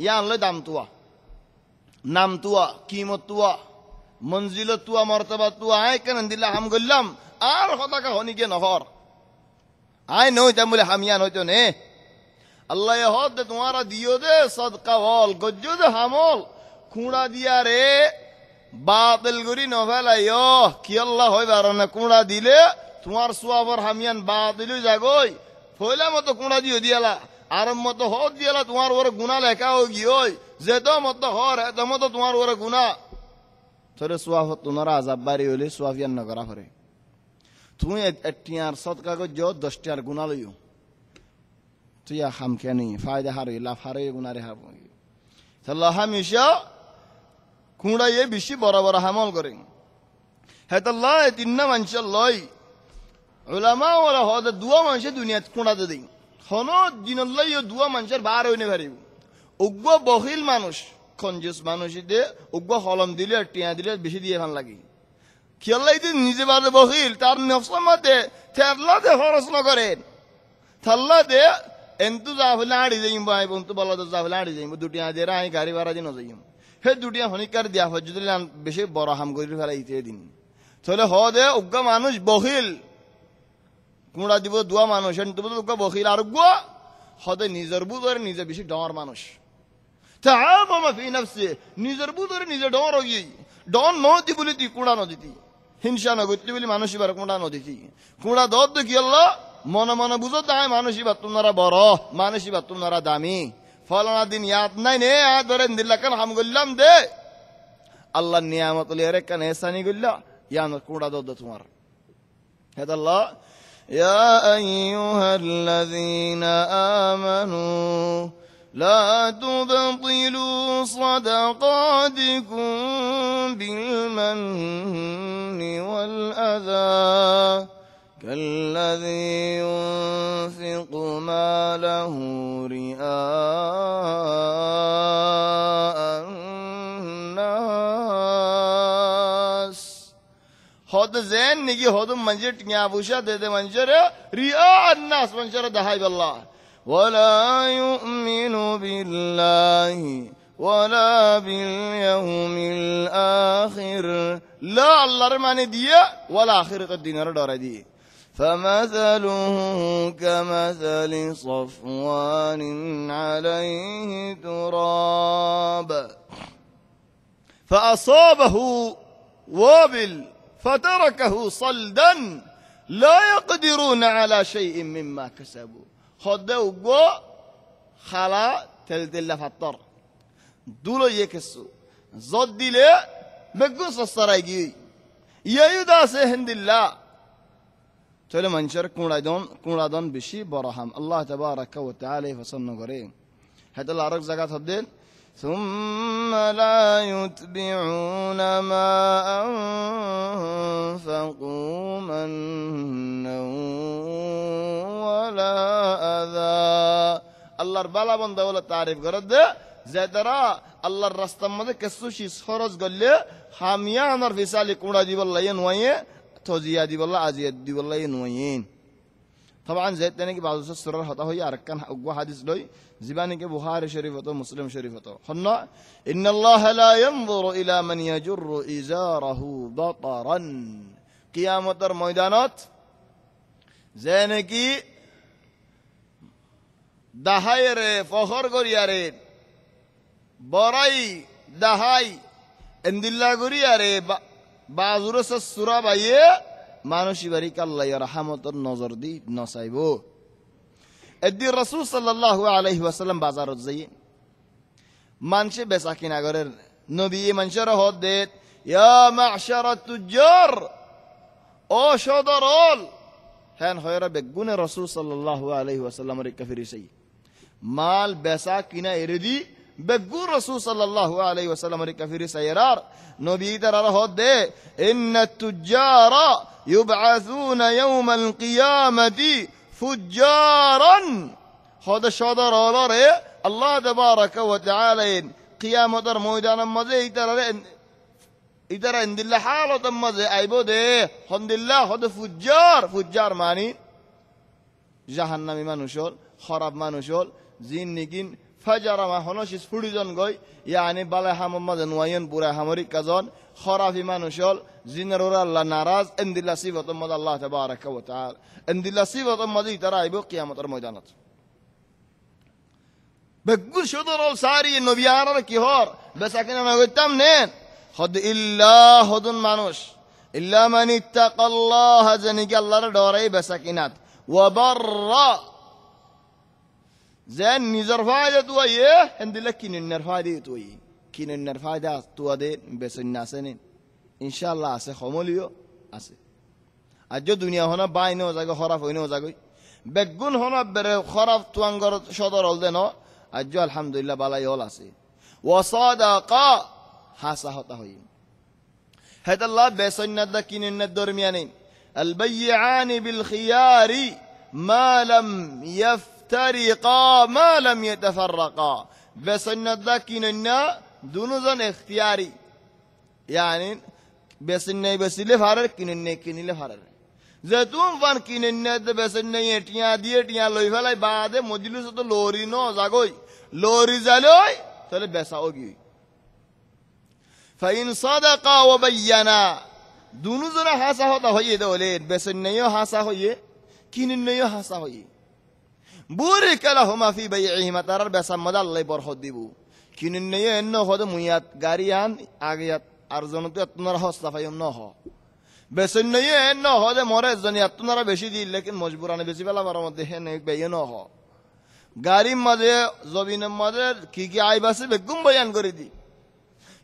ইয়া আল্লাহ দাম তুয়া নাম তুয়া কিমত তুয়া মঞ্জিলত তুয়া মর্তবা তুয়া আয় কেন দিল্লা হাম গল্লাম আর কথা কা হনি কে নহর আয় নই তাম বলে হামিয়া নইতো নে আল্লাহ হদ দে তোমারা দিও দে সদকা ওয়াল গজ্জু দে হামল কুড়া দিয়া রে বাতিল গরি নভেলাইও কি আল্লাহ হয় বারনে কুড়া দিলে তোমার সুয়াবর হামিয়ান বাতিল যাগই ফয়লা মতো কুড়া দিও দিয়ালা আর মতো হদ দিয়ালা তোমার ওরে গুনাহ লেখা হই গিয়ই যেত মতো হর এত মতো তোমার ওরে গুনাহ তোরে সুয়াফত তোমারা আযাব বাড়ি হইলে সুয়াফিয়ান না করা করে তুই এটিয়ার সদকা গো 10 টিয়ার গুনাহ লইও তুই হাম কেনি ফায়দা হারে লাভ হারে গুনারে হাব আল্লাহ হামেশা কুড়াইয়ে বেশি বড় বড় হামল করেন হ্যাঁ আল্লাহ তিননা মানুষ লয় উলামা ওরা হদ দুয়া মানুষ দুনিয়াত কুড়াতে দেই হনো দিনাল্লাহ দুয়া মানুষের বার হইনে পারিব উগ্র বহিল মানুষ কঞ্জুস মানুষ দে উগ্র হলম দিলে টিয়া দিলে বেশি দিয়ে ভাল লাগে খেয়াল্লাই দিন নিজে বাদে বহিল তার নফসমাতে থেরলা দে খরচ নকরেন থাল্লা দে এন্তু যাফলে আড়ি যাইম ভাই বন্ধু বলা তো যাফলে আড়ি যাইম দুটিয়া দিয়ে আই গাড়ি ভাড়া দিন যাইম হে দুটিয়া হনিকার দিয়া হয় যদি বেশি বড় হাম করি ফেলাইতে দিন তাহলে হ দে উগ্র মানুষ বহিল কুড়া দিব দুয়া মানুষ উগ্র বহিল আর উগ্র হদে নিজের বুধরে নিজে বেশি ডর মানুষ নিজের বুধরে নিজে ডর হই ডর নদী বলি তুই কুড়া নদীতি হিংসা নগতি বলি মানুষ এবার কুড়া নদীতি কুড়া দর দেখি আল্লাহ মনে মনে বুঝো তাই মানুষ এবার তোমরা বড় মানুষ এবার তোমরা দামি ফলানা দিন ইয়াদ নাই নে ধরেন দিল্লা কেন হাম করলাম দে আল্লাহ নিয়ামত রে কেন এসানি করলা ইয়ান কুড়া দর তোমার হে আল্লাহ يا أيها الذين آمنوا لا تبطلوا صدقاتكم بالمن والأذى كالذي ينفق ماله رئاء الناس হদ জেন নিকি হদ মঞ্জে টিয়া বুশা দে দে মঞ্জরে রিয়া الناس মঞ্জরে দহাই আল্লাহ ولا يؤمن بالله ولا باليوم الآخر لا الله رماني ديا ولا آخرة الدين ردار دي فمثله كمثل صفوان عليه تراب فأصابه وابل فتركه صلدا لا يقدرون على شيء مما كسبوا خده وقو خلا تلتل فطر دولو يكسو زد ديله بقص السرايجي يهودا سهند الله تولى منشر كونادون بشي برهم الله تبارك وتعالى فصلنا قرين هذا العرق زكاة الدين ثم لا يتبعون ما أنفقوا منا ولا أذى আল্লাহর বালা বান্দা বলে তারিফ করে দে যে তারা আল্লাহর রাস্তার মধ্যে কিছু শীষ খরচ করলে হামিয়া আমার ফিসালি কুড়া দিবল্লাই নয়ে থজিয়া দিবল্লা আজিয়া দিবল্লাই নয়েন طبعا زيت تاني بعض السورة هتا هي أركان أقوى حديث لوي زباني كبخاري شريفته مسلم شريفته خلنا إن الله لا ينظر إلى من يجر إزاره بطرا قيامة الميدانات زينكي دهاير فخر غرياري براي دهاي عند الله غرياري بعض السورة بايه মানুষই বাড়ি আল্লাহ রহমতের নজর দি নসাইব একদিন রাসূল সাল্লাল্লাহু আলাইহি ওয়াসাল্লাম বাজারত যাই মানুষে বেচা কিনা করেন নবী মানুষের হদ দে ইয়া মা'শারাত তুজ্জার ও সদরল হেন হয়রা বেগুনে রাসূল সাল্লাল্লাহু আলাইহি ওয়াসাল্লামের কাফিরিসাই মাল বেচা কিনা এরেদি বেগুন রাসূল সাল্লাল্লাহু আলাইহি ওয়াসাল্লামের কাফিরিসাইরার নবী তার হদ দে ইন্নাত তুজ্জারা يبعثون يوم القيامة فجارا هذا شادر على الله تبارك وتعالى قيامة الميدان مزه إذا عند الله حالة مزه أيبوده عند الله هذا فجار معني جهنم منوشول خراب منوشول زين نجين فجر ما هناش فريزان قوي يعني بلا هم مزه نوين برا همري كذان خراب منوشول زينرور الله ناراض عند الله صفة مد الله تبارك وتعالى عند الله صفة مدي ترى يبقى قيامة الميدانات بقول شدر الساري النبيان كهار بس أكنا ما قلتم نين خد إلا خدن مانوش إلا من اتقى الله زنيك الله دوري بس أكنات وبر زين نزر فايدة تويه عند الله كين النرفايدة تويه كين النرفايدة توادين بس الناسين ইনশাআল্লাহ আছে সমলিও আছে আজ দুনিয়া হনা বাইনে জায়গা খরাব হইনে জায়গা বেগুন হনা বেরে খরাব তুয়াঙ্গর সদর হল দেন আজ আলহামদুলিল্লাহ বালাই হল আছে ওয়াসাদাকা হাসা হতা হই হেদাল্লাহ বেসন্নাদ কিনিন্নাদ দরমিয়ানে আল বাইয়ানি বিল খিয়ারি মা লাম ইফতারিকা মা লাম ইয়াতাফাররাকা বেসন্নাদ কিনিন্না দুনুজন ইখতিয়ারি يعني বেসিনে বেসিলে ফারার কিননে কিনিলে ফারার যেতুম ফান কিননে বেসিনে এটিয়া দিয়ে টিয়া লই ফেলাই বাদে মজলিস তো লরি ন জাগই লরি জালই তাহলে বেসাও কি ফাইন সাদাকা ওয়া বায়ানা দুনুজনা হাসা হতা হইয়ে দলে বেসিনেও হাসা হইয়ে কিননেও হাসা হইয়ে বুরিকা লাহুমা ফি বাইইহিমা তারার বেসাম মদাল্লাই বরকত দিবু কিননেও এন্ন হদ মুয়াত গারিয়ান আগিয়াত আর জনতে আপনারা হস্তাফাইম ন হ বেসন নয়ে ন হ দে মরে জনি আপনারা বেশি দিল লেকিন মজবুরানে বেশি বেলা বারার মধ্যে হে নে বেয়ে ন হ গাড়ির মাঝে জবিনের মাঝে কি কি আইবাসে বেগুম বয়ান করে দি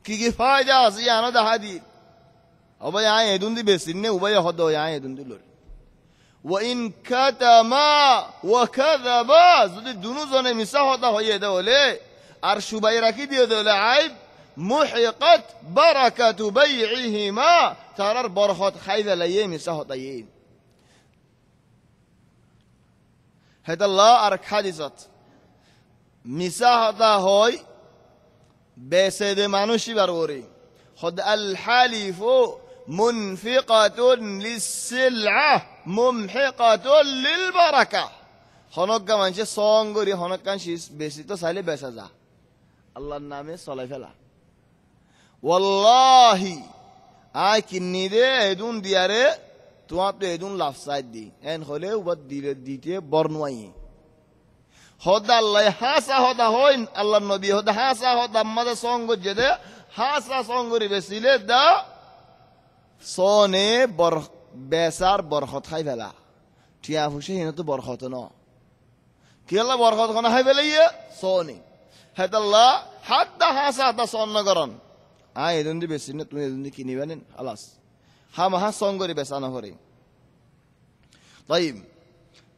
কি ফায়দা আছে আনো দেখা দি অবয় আয় এদুন দি বেশি নে উবয় হদ আয় এদুন দি লর ওয়া ইন কাতামা ওয়া কাযাবা যদি দুনো জনে মিছা হতা হইয়ে দেলে আর সুবাই রাখি দিয়ে দেলে আইব محقت بركة بيعهما ترى برخت خيذ ليم سهطين هذا الله أرك حدثت مساحة هاي بسد مانوشي بروري خد الحليف منفقة للسلعة ممحقة للبركة هناك كمان شيء صانغوري هناك كان شيء بسيطة سالي بسازا الله النامي صلاة فلا والله আয় কিন্নি দে এদুন দিয়ারে তোমার তো এদুন লাভ সাইড দি এন হলে উবাদ দিলে দিতে বর্ণাই হদা আল্লাহ হাসা হদা হইন আল্লাহ নবী হদা হাসা হদা আমাদের সঙ্গ যেদে হাসা সঙ্গরি বেসিলে দা সনে বর বেসার বরকত খাই ফেলা টিয়া ফুসে হিন তো বরকত ন কি আল্লাহ বরকত কোন খাই ফেলাইয়ে সনে হেদাল্লাহ হাদা হাসা দা সন্ন করন আয় এদুন দি বেশি না তুমি এদুন দি কিনিবে নেন আলাস হামাহা সঙ্গরি বেসানো করে طيب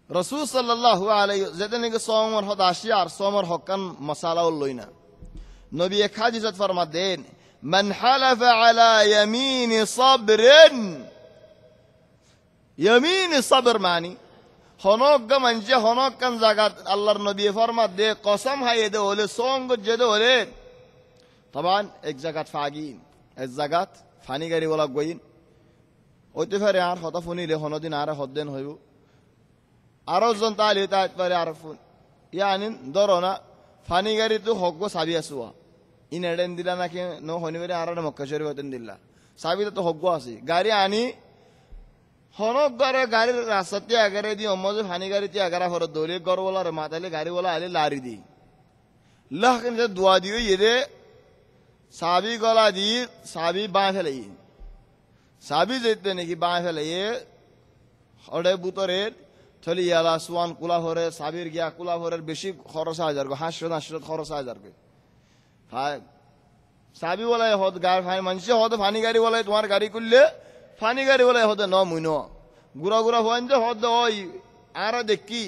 رسول صلى الله عليه যেদিন সওমর হদ আসি আর সওমর হকান মশালা লইনা নবী এক হাদিসত ফরমাত দেন মান হালাফা আলা ইয়ামিন সাবরিন ইয়ামিন সাবর মানি হনক মানছে হনক কান জাগাত আল্লাহর নবী ফরমাত দে কসম হাইয়ে দে হলে সঙ্গ জেদে হলে তবান এক জাগাত ফাগিন এক জাগাত ফানি গাড়ি ওলা গইন ওইতে পারে আর হতা ফোনিলে হনদিন আর হদ্দেন হইব আরো জন তাহলে তাই পারে আর ফোন ইয়ানিন ধরো না ফানি গাড়ি তো হক সাবি আসুয়া ইন এডেন দিলা নাকি ন হনিবারে আর মক্কা শরীফ হতেন দিলা সাবি তো হক আছে গাড়ি আনি হনক গারে গাড়ির রাস্তাতে আগারে দি অমজে ফানি গাড়িতে আগারা ফরত দৌলে গরওয়ালার মাতালে গাড়িওয়ালা আলে লারি দি লাহকিন যে দোয়া দিও ইয়ে সাবি গলা দি সাবি বাঁ ফেলে সাবি যেতে নাকি বাঁ ফেলে ওডে বুতরের থলি ইয়ালা সুয়ান কুলা ভরে সাবির গিয়া কুলা ভরের বেশি খরচ হাজার গো 500 খরচ হাজার গো সাবি বলাই হদ গাড়ি ফানি মানুষে হদ ফানি গাড়ি বলাই তোমার গাড়ি করলে ফানি গাড়ি বলাই হদ ন মুইন গুড়া গুড়া হন যে হদ ওই আর দেখি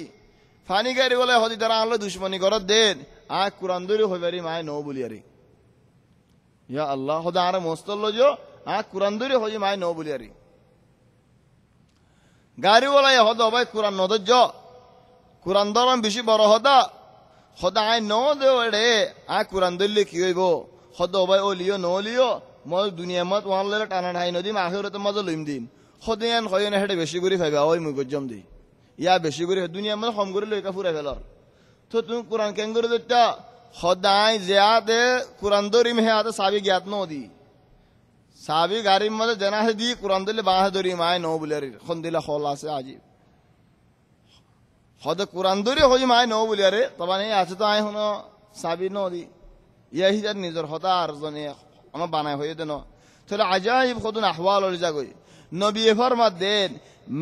ফানি গাড়ি বলাই হদি তারা আনলো দুশ্মনী ঘরত দেন আ কুরআন দরি হইবারি মায় ন বলিয়ারি ইয়া আল্লাহ হদ আর মস্তল্ল যো আ কুরআন দরি হই মায় ন বলিয়ারি গাড়ি বলাই হদ ভাই কুরআন নদজ কুরআন দরম বেশি বড় হদা হদা আই ন দে ওড়ে আ কুরআন দলি কি হইব হদ ভাই ও লিও ন লিও মই দুনিয়া মত ওয়ান লে টানা ঢাই নদী আখিরতে মজা লইম দিন হদিয়ান হয় না হেডে বেশি করে ফাইবা ওই মুই গজম দি ইয়া বেশি করে দুনিয়া মত কম করে লইকা ফুরাই ফেলর তো তুমি কুরআন কেন করে দিতা হদাই জিয়াদে কুরআন দরিম হে আতে সাবি জ্ঞাত ন দি সাবি গাড়ির মধ্যে জানা হে দি কুরআন দিলে বাহে দরি মায় ন বলিয়ারি খন দিলা হল আছে আজি হদ কুরআন দরি হই মায় ন বলিয়ারে তবানি আছে তো আই হন সাবি ন দি ইয়া হিজার নিজর হতা আর জনে আমার বানাই হয়ে দেন তাহলে আজাইব খদুন আহওয়াল ওর জাগই নবী ফরমাত দেন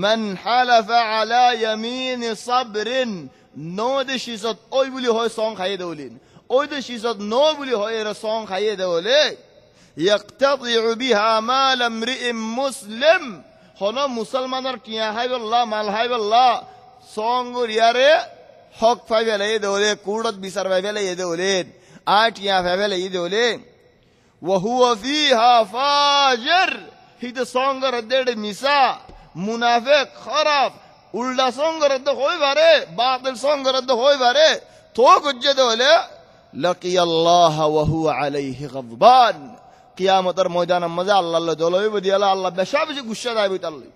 মান হালাফা আলা ইয়ামিন সাবরিন নো দে শিসত ওই বলি হয় সং খাইয়ে দেউলিন ওই দে শিসত নো বলি হয় এর সং খাইয়ে দেউলে ইয়াকতাদিউ বিহা মাল আমরিইম মুসলিম হন মুসলমানের টিয়া হাইবাল্লাহ মাল হাইবাল্লাহ সং রিয়ারে হক ফাইবেলে দেউলে কুড়ত বিচার ফাইবেলে দেউলে আটিয়া ফাইবেলে দেউলে وهو فيها فاجر هيد سونگر دد মিসা মুনাফিক খারাপ উল্টা সঙ্গর দ হই পারে বাতিল সঙ্গর দ হই পারে তো গজ্জে দলে লাকি আল্লাহ ওয়া হুয়া আলাইহি গযবান কিয়ামতের ময়দানে মজা আল্লাহ দলই বদি আল্লাহ বেশা বেশি গুসা দাইবি তাল্লি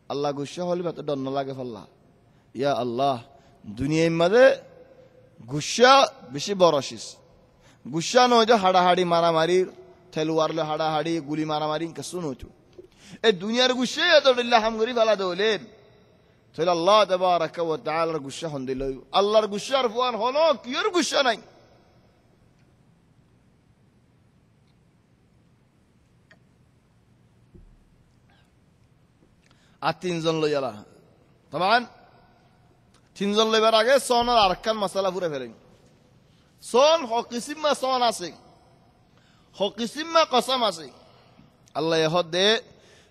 আল্লাহ গুসা হলে তো ডর না লাগে ফল্লা ইয়া আল্লাহ দুনিয়ার মধ্যে গুসা বেশি বড়শিস গুসা নয় যে হাড়াহাড়ি মারামারি থেলুয়ারলে হাড়াহাড়ি গুলি মারামারি কিছু নয় এ দুনিয়ার গুসে এত হাম করি ফেলা দৌলেন তাহলে আল্লাহ তাবারাকা ওয়া তাআলার গুসা হন দিল আল্লাহর গুসার ফুয়ান হলো কিয়র গুসা নাই আর তিনজন লইয়ালা তখন তিনজন লইবার আগে সনের আরকান মশালা পুরে ফেলেন সন হকিসিম্মা সন আছে হকিসিম্মা কসম আছে আল্লাহ হদে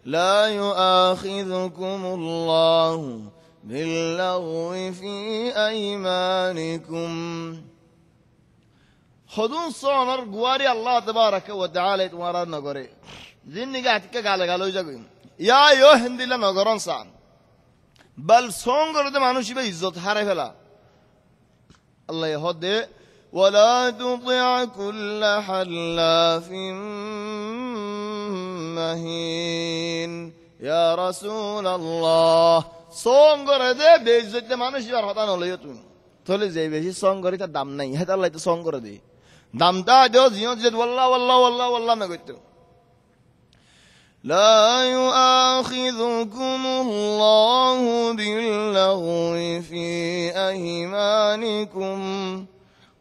লা ইউআখিযুকুমুল্লাহু বিল্লাগwi ফি আইমানিকুম হদুন সনের গুয়ারি আল্লাহ তাবারাকা ওয়া তাআলা তোমারা নগরে জিন্দিগি আটকে গালে গালে হই যাবে ইয়া ইয়ো হিন্দিলা নগরন সান বল সঙ্গরতে মানুষ ইবে ইজ্জত হারাই ফেলা আল্লাহ হদে ولا تطع كل حلاف مهين يا رسول الله সঙ্গরে দে বেইজ্জত মানুষ আর হতা নলইও তুমি তাহলে যে বেশি সঙ্গরে তার দাম নাই হেতা আল্লাহ তো সঙ্গরে দে দামটা দেও জিও যে ওয়াল্লাহ ওয়াল্লাহ ওয়াল্লাহ ওয়াল্লাহ না কইতো لا يؤاخذكم الله باللغو في أيمانكم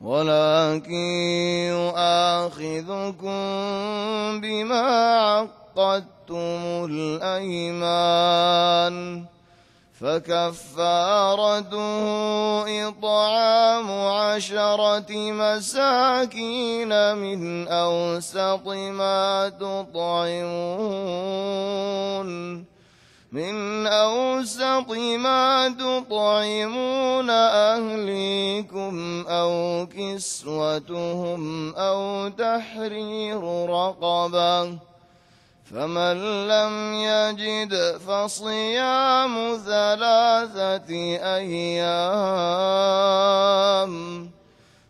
ولكن يؤاخذكم بما عقدتم الأيمان فكفارته إطعام 10 مساكين من أوسط ما تطعمون من أوسط ما تطعمون أهليكم أو كسوتهم أو تحرير رقبة فمن لم يجد فصيام 3 أيام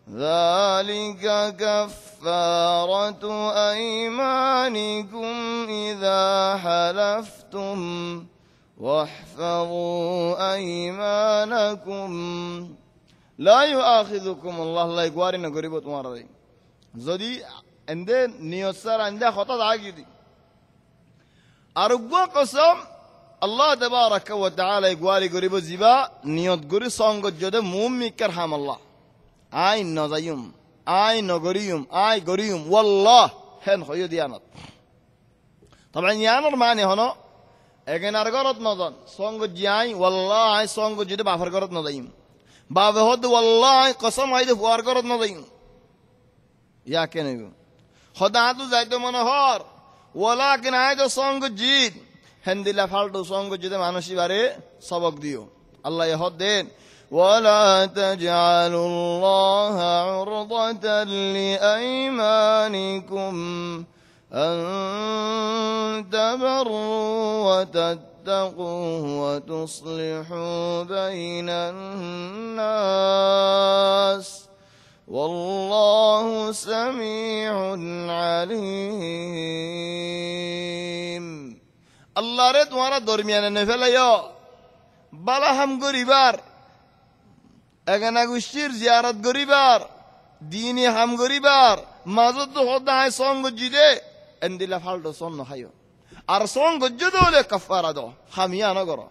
ذلك كفارة أيمانكم إذا حلفتم واحفظوا أيمانكم لا يؤاخذكم الله لا يقارن قريبا تمارا زودي عند نيوسر عند خطأ عاجدي أرجو قسم الله تبارك وتعالى يقاري قريبا زبا نيوت قري صانغ جدا مومي كرحم الله آي نزايم آي نغريم آي غريم والله هن خيو ديانات طبعا يانر معنی هنو اگه نرگرت ندان صانغ جاي والله آي صانغ جدا بافرگرت ندايم باوهد والله آي قسم آي دفوارگرت ندايم يا كنيو خدا تو زايد منهار ولكن آي دو صانغ جيد هندي لفالتو صانغ جدا مانوشي باره سبق ديو الله يهد دين ولا تجعلوا الله عرضة لأيمانكم أن تبروا وتتقوا وتصلحوا بين الناس والله سميع عليم الله رد ورد درميان نفل يا بلا هم غريبار اگنا گوشتیر زیارت گریبار دینی هم گریبار مازد خدا های سونگ جیده اندیلا فالدو سون نخیو ار سونگ جدو له کفاره دو همیا نگرو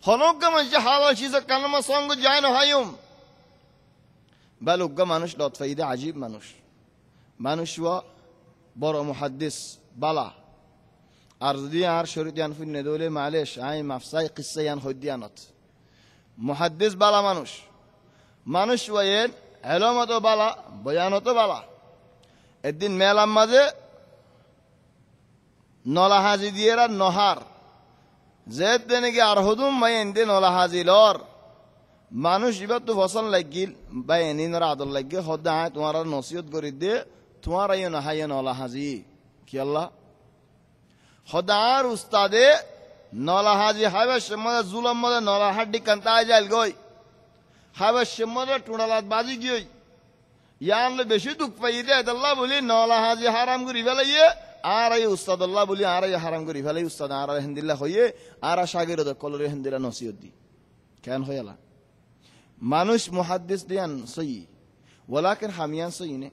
خنوگ منش حالا چیز کلمه سونگ جای نخیوم بلوگ منش لطفیده عجیب منش و برو محدث بلا ارزدی هر شروطیان فی ندوله معلش ای مفسای قصه یان خودیانات محدث بالا মানুষ ওয়েন এলমতো বালা বয়ানতো বালা একদিন মেলার মাঝে নলা হাজি দিয়ে নহার যে নাকি আর হদুম ভাই এনতে নলা হাজি লর মানুষ এবার তো ফসল লাগিল বা এনিনরা আদর লাগে হদ্দা হায় তোমার নসিহত করে দে তোমার আইও না হাইয়া নলা হাজি কি আল্লাহ হদার উস্তাদে নলা হাজি হাইবা সম্মদে জুলম মদে নলা হাড্ডি কান্তায় যাইল গই হাইবা সম্মদে টুড়ালাত বাজি গই ইয়ানলে বেশি দুঃখ পাইতে আল্লাহ বলি নলা হাজি হারাম করি ফেলাইয়ে আর এই উস্তাদ আল্লাহ বলি আর এই হারাম করি ফেলাই উস্তাদ আর হিন্দিল্লা হইয়ে আর শাগিরদ কলরে হিন্দিলা নসিহত দি কেন হইলা মানুষ মুহাদ্দিস দিয়ান সই ওয়ালাকিন হামিয়ান সই নে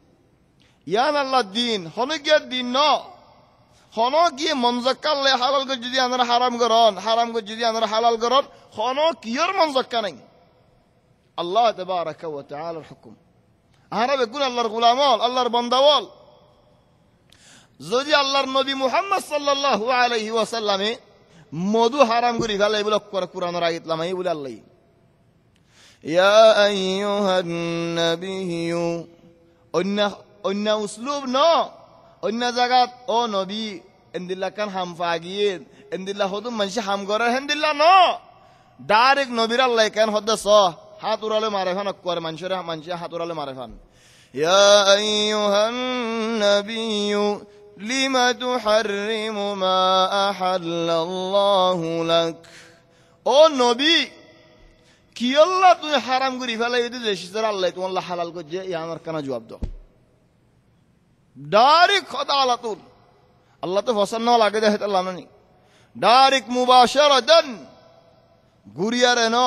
ইয়ান আল্লাহ দিন হনে গিয়া দিন ন হনো গিয়ে মনজাক্কালে হালাল গো যদি আমরা হারাম গো যদি আমরা হালাল করন হনো কিয়র মনজাক্কা নাই আল্লাহ তাবারাকা ওয়া তাআলার হুকুম আরা বেগুন আল্লাহর গোলামল আল্লাহর বান্দাওয়াল যদি আল্লাহর নবী মুহাম্মদ সাল্লাল্লাহু আলাইহি ওয়াসাল্লামে মধু হারাম করি ফেলাই বলে কোরআনের আয়াত লামাই বলে আল্লাহ ইয়া আইয়ুহান নাবিয়্যু অন্য উসলুব ন অন্য জায়গাত ও নবী এন্দিল্লা কান হাম ফাগিয়ে এন্দিল্লা হদুম মানুষ হাম করে হেন্দিল্লা ন ডাইরেক্ট নবীর আল্লাহ কেন হদ্দা স হাত উড়ালে মারে ফান করে মানুষের হাত উড়ালে মারে ফান ইয়া আইয়ুহান নাবিয়্যু লিমা তুহাররিমু মা আহাল্লাল্লাহু লাক ও নবী কি আল্লাহ তুই হারাম করি ফেলাই দিলে সেটার আল্লাহ তোমার হালাল করছে ই আমার কেন জবাব দাও ডাইরেক্ট খোদা আলাতুল আল্লাহ তো ফসল না লাগে দেখে আল্লাহ নানি ডাইরেক্ট মুবাশারাতান গুরিয়ারে ন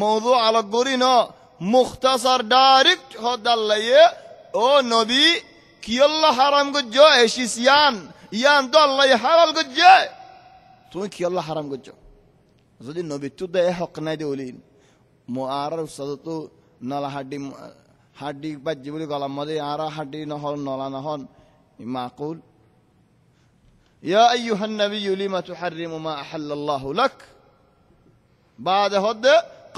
মওদু আলাক গরি ন মুখতাসার ডাইরেক্ট খোদা আল্লাহ ও নবী কি আল্লাহ হারাম করছো এসিস ইয়ান তো আল্লাহ হালাল করছে তুমি কি আল্লাহ হারাম করছো যদি নবী তো দে হক নাই দে ওলিন আর উস্তাদতো নলা হাড্ডি বাজ্জি বলে গলার মধ্যে আর হাড্ডি নহল নলা নহন মাকুল ইয়া আইয়ুহান নাবিয়্যু লিমা তুহাররিমু মা আহাল্লাল্লাহু লাক বাদ হদ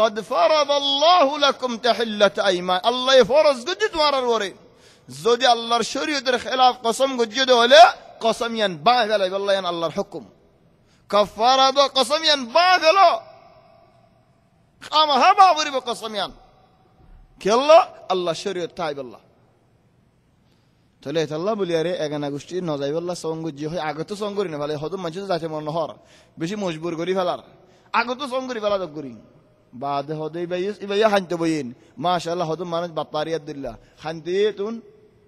قد فرض الله لكم تحلة ايمان الله فرض গজি তোমার ওরে যদি আল্লাহর শরীয়তের খেলাফ কসম গজি দে হলে কসম ইয়ান বাই ফেলাই আল্লাহ ইয়ান আল্লাহর হুকুম কাফারা দো কসমিয়ান বা গেল খামাহা বাবরিব কসমিয়ান খেললো আল্লাহ শরীয়ত তাইবাল্লাহ তাহলে আল্লাহ বলি আরে এগানা গোষ্ঠী নজাইবাল্লাহ সঙ্গজি হয় আগত সঙ্গরি না ভালো হয়তো মানুষ যাতে মন হর বেশি মজবুর করি ফেলার আগত সঙ্গরি ফেলা দক করি বাদে হদে ইবাইয়া খানতে বইন মাশাআল্লাহ হয়তো মানুষ বাপারিয়াত দিল্লা খানতে তুন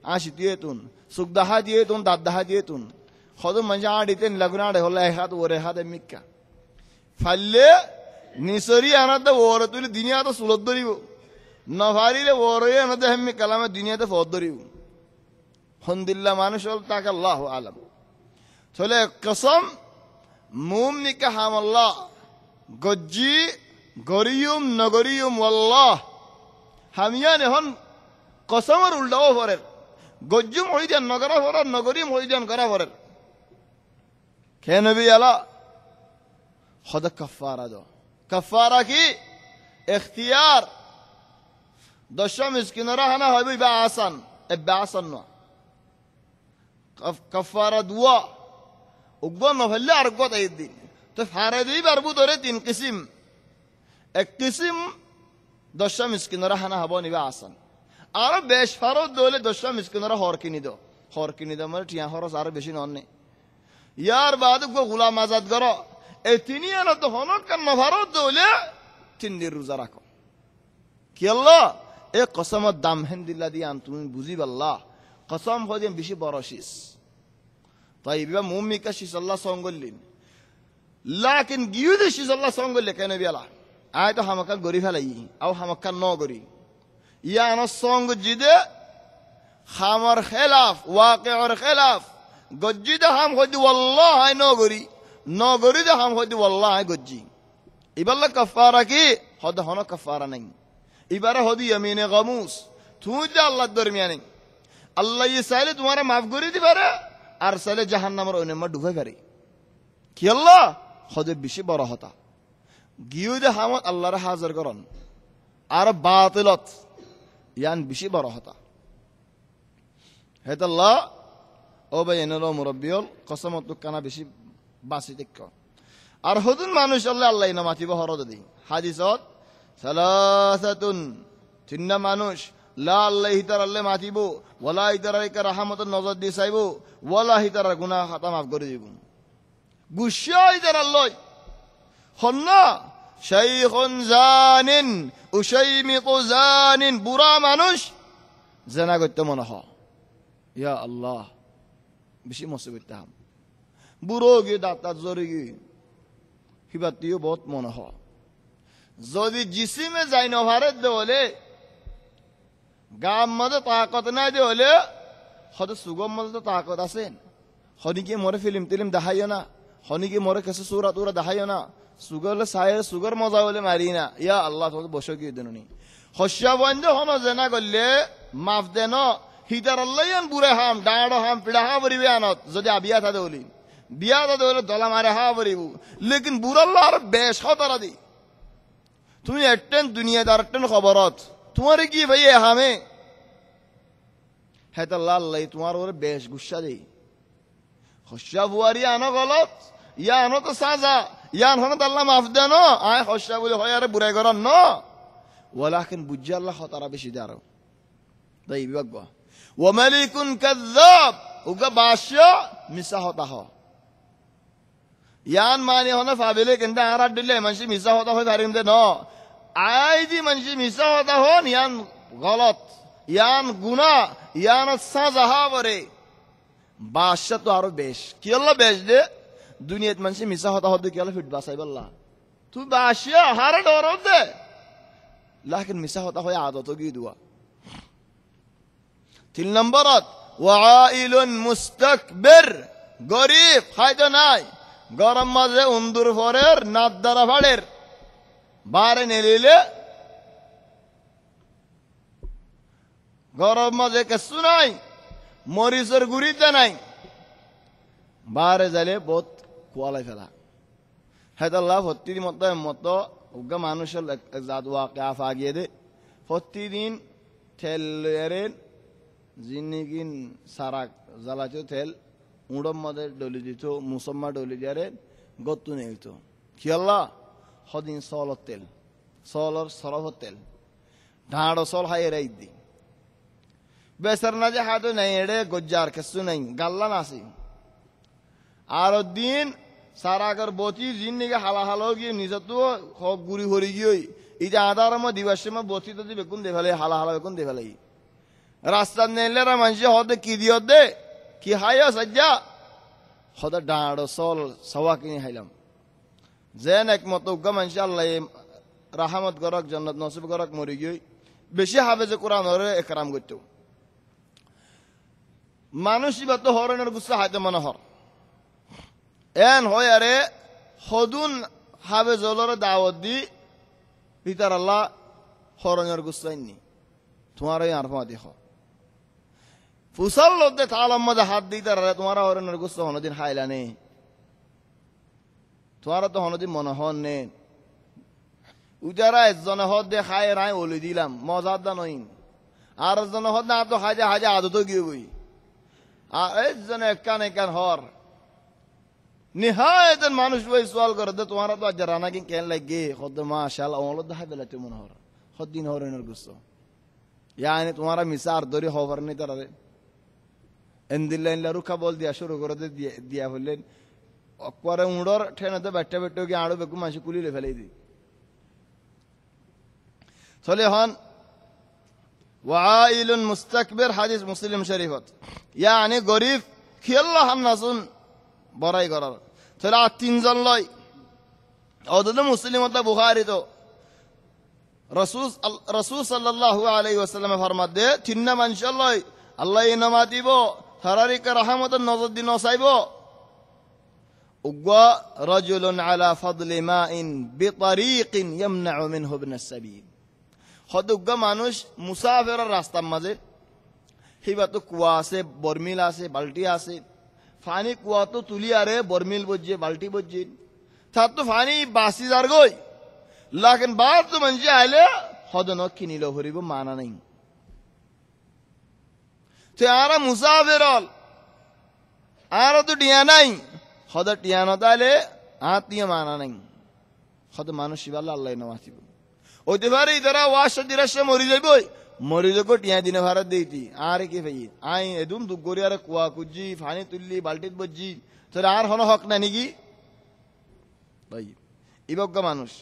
আশিতে তুন সুখ দাহা দিয়ে তুন দাঁত দাহা দিয়ে তুন হয়তো মানুষ আড়িতে লাগুন আড়ে হলো এক হাত ওরে হাত মিক্কা ফাললে নিসরি আনাতে ওর তুলি দুনিয়াতে সুলত ধরিব নভারিলে ওরে আনাতে হেমি কালামে দুনিয়াতে ফদ ধরিব হন্দিল্লা মানুষ হল তাকে আল্লাহ আলম চলে কসম মুম নিকা হামাল্লাহ গজ্জি গরিয়ুম নগরিয়ুম আল্লাহ হামিয়ান এখন কসমের উল্টাও ফরের গজ্জুম হইদান নগরা ফরার নগরিয়ুম হইদান করা ফরের কে নবী আলা হদ কাফারা দো কাফারা কি ইখতিয়ার দশম মিসকিনরা হানা হইবে বা আসান এবা আসান না কাফারা দুয়া উগবা নফলে আর গত দিন তো ফারে দিই বারবু ধরে তিন কিসিম এক কিসিম দশটা মিসকিনরা হানা হব নিবা আসান আর বেশ ফারত দলে দশটা মিসকিনরা হর কিনি দো মানে টিয়া খরচ আর বেশি নন্নে ইয়ার বাদ গোলাম আজাদ কর এই তিনি আনো তো হনক কান্ন ফারত দলে 3 দিন রোজা রাখো কি আল্লাহ এ কসমত দাম হেন্দিল্লা দিয়ে তুমি বুঝিব আল্লাহ কসম হদিন বেশি বড় শীষ তাই বিবা মুমিকা শীষ আল্লাহ সঙ্গল্লিন লাকিন গিউদে শীষ আল্লাহ সঙ্গল্লে কেন বিয়ালা আয় তো হামাকা গরি ফেলাই আও হামাকা ন গরি ইয়া আনো সঙ্গ জিদে হামার খেলাফ ওয়াকিউর খেলাফ গজ্জিদে হাম হদি ওয়াল্লাহ আয় ন গরি দে হাম হদি ওয়াল্লাহ আয় গজ্জি ইবাল্লা কাফারা কি হদ হন কাফারা নাই ইবারে হদি ইয়ামিনে গামুস তুই যে আল্লাহর দরমিয়ানে আল্লাহ ইয়ে চাইলে তোমার মাফ করে দিবারে আর চাইলে জাহান্নামের অনেমা ডুবাই পারে কি আল্লাহ হদে বেশি বড় হতা গিয়ে দে হামত আল্লাহর হাজার করন আর বাতিলত ইয়ান বেশি বড় হতা হেত আল্লাহ ও ভাই এনেলো মুরব্বিয়ল কসমত কানা বেশি বাঁচি দেখ আর হদুন মানুষ আল্লাহ আল্লাহ না মাতিব হরদ দি হাদিসত সালাসাতুন তিনটা মানুষ লা আল্লাহ হিতার আল্লাহ মাতিব ওয়ালা হিতার রাহমতের নজর দিয়ে চাইব ওয়ালা হিতার গুনাহ খাতা মাফ করে দিব গুসা হিতার আল্লাহ হন্না শাইখুন জানিন উশাইমিকু জানিন বুড়া মানুষ জানা করতে মনে হ ইয়া আল্লাহ বেশি মুসিবত হাম বুড়ো গিয়ে দাঁত জোরে গিয়ে হিবাতিও বহুত মনে হ যদি জিসিমে যাই নভারে দেওয়ালে গাম মধ্যে তাকত নাই দেওয়ালে হয়তো সুগম মধ্যে তো তাকত আছেন হনিকে মরে ফিল্ম টিলিম দেখাইও না হনিকে মরে কেসে সুরা তুরা দেখাইও না সুগার হলে সায়ের সুগার মজা হলে মারি না ইয়া আল্লাহ তোকে বসে গিয়ে দেন হস্যা বন্ধ হন জেনা করলে মাফ দেন হিতার আল্লাহ বুড়ে হাম ডাঁড় হাম পিড়া হা বরিবে আনত যদি আবিয়া থাকে বলি বিয়া থাকে বলে দলা মারে হা বরিব লেকিন বুড়াল্লাহ আর বেশ হতারা দি তুমি একটেন দুনিয়াদার একটেন খবরত তোমার কি ভাই হামে হ্যাঁ আল্লাহ তোমার ওরে বেশ গুসা দেই হস্যা বুয়ারি আনো গলত ইয়া আনো তো সাজা ইয়া আনো আল্লাহ মাফ দেন আয় হস্যা বলে হয় আরে বুড়াই করার ন ওয়ালাকিন বুঝে আল্লাহ হতারা বেশি দে আরো তাই বিভাগ ও মালিকুন কাযযাব উগা বাদশা মিছা হতা হ ইয়ান মানে হন ফাবিলে কিন্তু আর দিলে মানুষ মিছা হতা হয় পারিম দে ন আই দি মানুষ মিছা হতা হন ইয়ান গলত ইয়ান গুনা ইয়ান সাজা বরে বাদশা তো আরো বেশ কি আল্লাহ বেশ দে দুনিয়াত মানুষ মিছা হতা হতে কি আল্লাহ ফিট বাসাইব আল্লাহ তুই বাদশা হারে ডর দে লাকিন মিছা হতা হয় আদত গিয়ে দুয়া 3 নম্বরত ওয়াইলুন মুস্তাকবির গরিব খাইতো নাই গরম মাঝে উন্দুর ফরের নাদ দ্বারা ভাড়ের বারে নেলিলে গরম মাঝে কিছু নাই মরিচের গুড়িতে নাই বারে যাইলে বহুত কুয়ালাই ফেলা হেদাল্লাহ প্রতিদিন মতো উগা মানুষের জাদুয়া কাফ আগিয়ে দে প্রতিদিন ঠেল এরেন জিনিগিন সারা জ্বালাচো তেল উড়ম মধ্যে ডলি দিত মুসম্মা ডলি দিয়ারে গত্তু নেই তো কি আল্লাহ হদিন সলত তেল সলর সরফ তেল ঢাড়ো সল হাই রাই দি বেসার না যে হাতো নাই এড়ে গজ্জার কিছু নাই গাল্লান আসি আর দিন সারাগর বতি জিন নিকে হালা হালো গিয়ে নিজে তো হক গুড়ি হরি গিয়ে এই যে আধার মধ্যে দিবার সময় বতি তো বেকুন দে ফেলে হালা হালা বেকুন দে ফেলে রাস্তা নেলে মানুষ হতে কি দিও দে কি হাই সাজ্জা হতে ডাঁড়ো সল সওয়া কিনে খাইলাম যেন একমত উগ্গা মানুষ আল্লাহ রাহামত গরক জন্নত নসিব গরক মরি গিয়ে বেশি হাফেজে কোরআন হরে একরাম করতো মানুষই বা তো হরণের গুচ্ছা হাইতে মনে হর এন হয় আরে হদুন হাফেজলরে দাওয়াত দি পিতার আল্লাহ হরণের গুচ্ছাইনি তোমার ওই আরফা দেখ ফুসাল লোক তালাম মধ্যে হাত দিতে তোমার হরণের গুচ্ছ হনদিন হাইলা নে তোমার তো হনদিন মনে হন নে উজারা একজনে হদ দে খায় রায় ওলি দিলাম মজার দা নইন আর একজনে হদ না তো হাজা হাজা আদত গিয়ে বই আর একজনে একান একান হর নিহায়ত মানুষ ওই সোয়াল করে দে তোমার তো আজ রানা কি কেন লাগে হদ মাশাআল্লাহ ওমল দা বেলা তো মনে হর হদ দিন হরনের গুচ্ছ यानी तुम्हारा मिसार दरी होवर नहीं तरह एंदिल्ला रुखा बोल दिया शुरू कर दे दिया बोले अक्वारे उड़र ठेने तो बैठे बैठे के आड़ो बेकु माशी कुली ले फैले दी चले हन वाइल मुस्तकबिर हदीस मुस्लिम शरीफत यानी गरीब खिल्ला हम नसुन बराई करार चला तीन जन लाई और तो मुस्लिम होता बुखारी तो रसूल सल्लल्लाहु अलैहि वसल्लम फरमात दे तिन्ना मानशाल्लाह अल्लाह इनामा दिबो थारारी का रहमत नजर दिन साइबो उग्वा रजुलन अला फضل माء بطريق يمنع منه ابن السبيل হদ উগ্গা মানুষ মুসাফিরের রাস্তার মাঝে হিবা তো কুয়া আছে বরমিল আছে বালতি আছে ফানি কুয়া তো তুলি আরে বরমিল বজ্জে বালতি বজ্জে তার তো ফানি বাসি যার গই लेकिन बात तो मंजे आले हद न किनी लो हरिब माना नहीं ते आरा मुसाफिर आरा तो डिया नहीं हद टिया न दाले आतिया माना नहीं हद मानुष शिवाला अल्लाह नवासी ओते बारे इधर वाश दिरश मरी जाबो मरी को टिया दिन भारत देती आरे के भाई आई एदुम दु गोरियार कुआ कुजी फानी तुल्ली बाल्टीत बज्जी तो आर हन हक नानी की भाई इबग्गा मानुष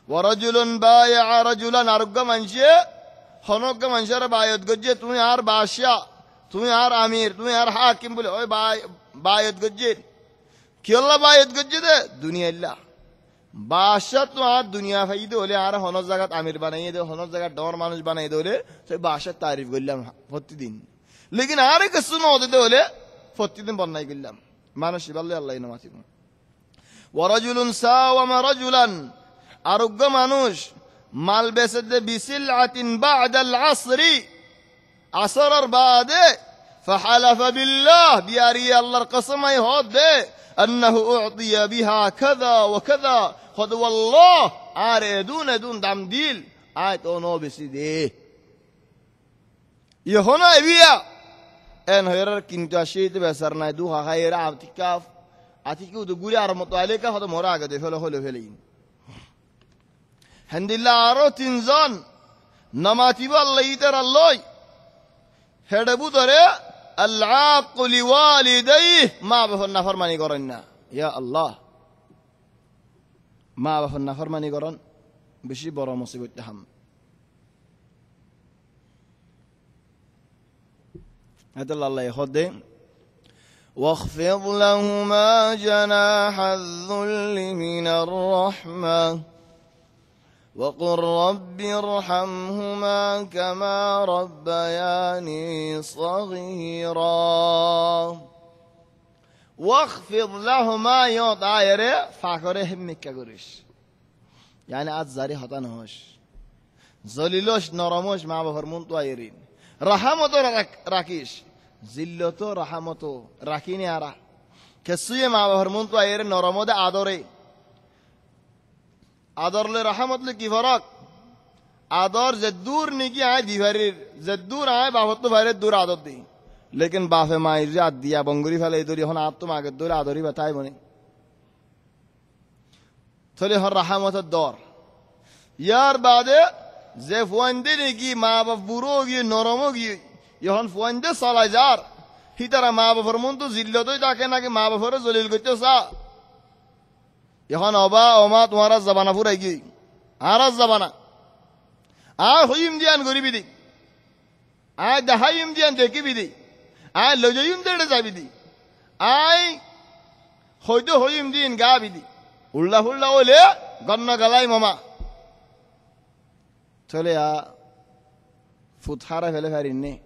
वरजुलन बाया रजुलन आरोग्य मनुष्य हनोग्य मनुष्यर बायत गज्जे तुम्हें यार बादशाह तुम्हें यार आमिर तुम्हें यार हाकिम बोले ओए बायत गज्जे क्यों बायत गज्जे दे दुनिया इल्ला बादशाह तो यार दुनिया भाई दे बोले यार हनो जगत आमिर बनाइए दे हनो जगत डॉर मानुष बनाइए दे बोले तो बादशाह तारीफ गल्लाम फत्ती दिन लेकिन यार किस्सू में होते दे बोले फत्ती दिन बनना ही गल्लाम मानुष शिवाले अल्लाह नमाती वरजुलन सावम रजुलन आरोग्य मानुष माल बेचे दे बिसिल आतिन बादल आसरी असर बादे फहलफ बिल्लाह बियारी अल्लाह कसम है हो दे अन्नहु उअतिया बिहा कदा व कदा खुद वल्लाह आरे दून दाम दिल आय तो नो बेसी दे ये होना बिया एन हेरर किंता शीत बेसर ना दु हायरा आतिकाफ आतिकु दु गुरी आर मतो आले का हो मोरा आगे दे फेलो होले फेले हंदिल्ला आरो तिनजन नमातिबा अल्लाह इतर अल्लाह हेडबु तरे अल्लाह लिवालिदैहि मा बफन नाफरमानी करन ना या अल्लाह मा बफन नाफरमानी करन बेशी बड़ मुसीबत हम هذا الله يخدي واخفض لهما جناح الذل من الرحمه وقل رب ارحمهما كما ربياني صغيرا واخفض لهما يا دايره فاكره مكه گرش يعني از زاری هتا نهوش ذلیلش نرموش ما بفرمون تو ایرین رحمت راکیش ذلت رحمت راکینی آرا کسوی ما بفرمون تو ایرین نرمود آدره आदरले रहमतले की फरक आदर जद्दूर निकी आए दीवारीर जद्दूर आए बाबत तो भारे दूर आदत दी लेकिन बाफे माइर जात दिया बंगुरी फले इधर होना आप तो मागे दूर आदरी बताए बने تولي هالرحمة الدار يار بعد زي فوانده نگی ما با بروگی نرموگی یهان فوانده سالجار هی ترا ما با فرمون تو زلتوی تاکه نگی ما با فر زلیل گچو سا یهان آبا اوما تمہارا زبانہ پورگی آرا زبانہ خویم دیان گوری بیدی دهایم دیان دکی بیدی لجویم درد زا بیدی خودو خویم دیان گا بیدی اللہ اولی گرنا گلای ماما تولي فتحارة في الفريني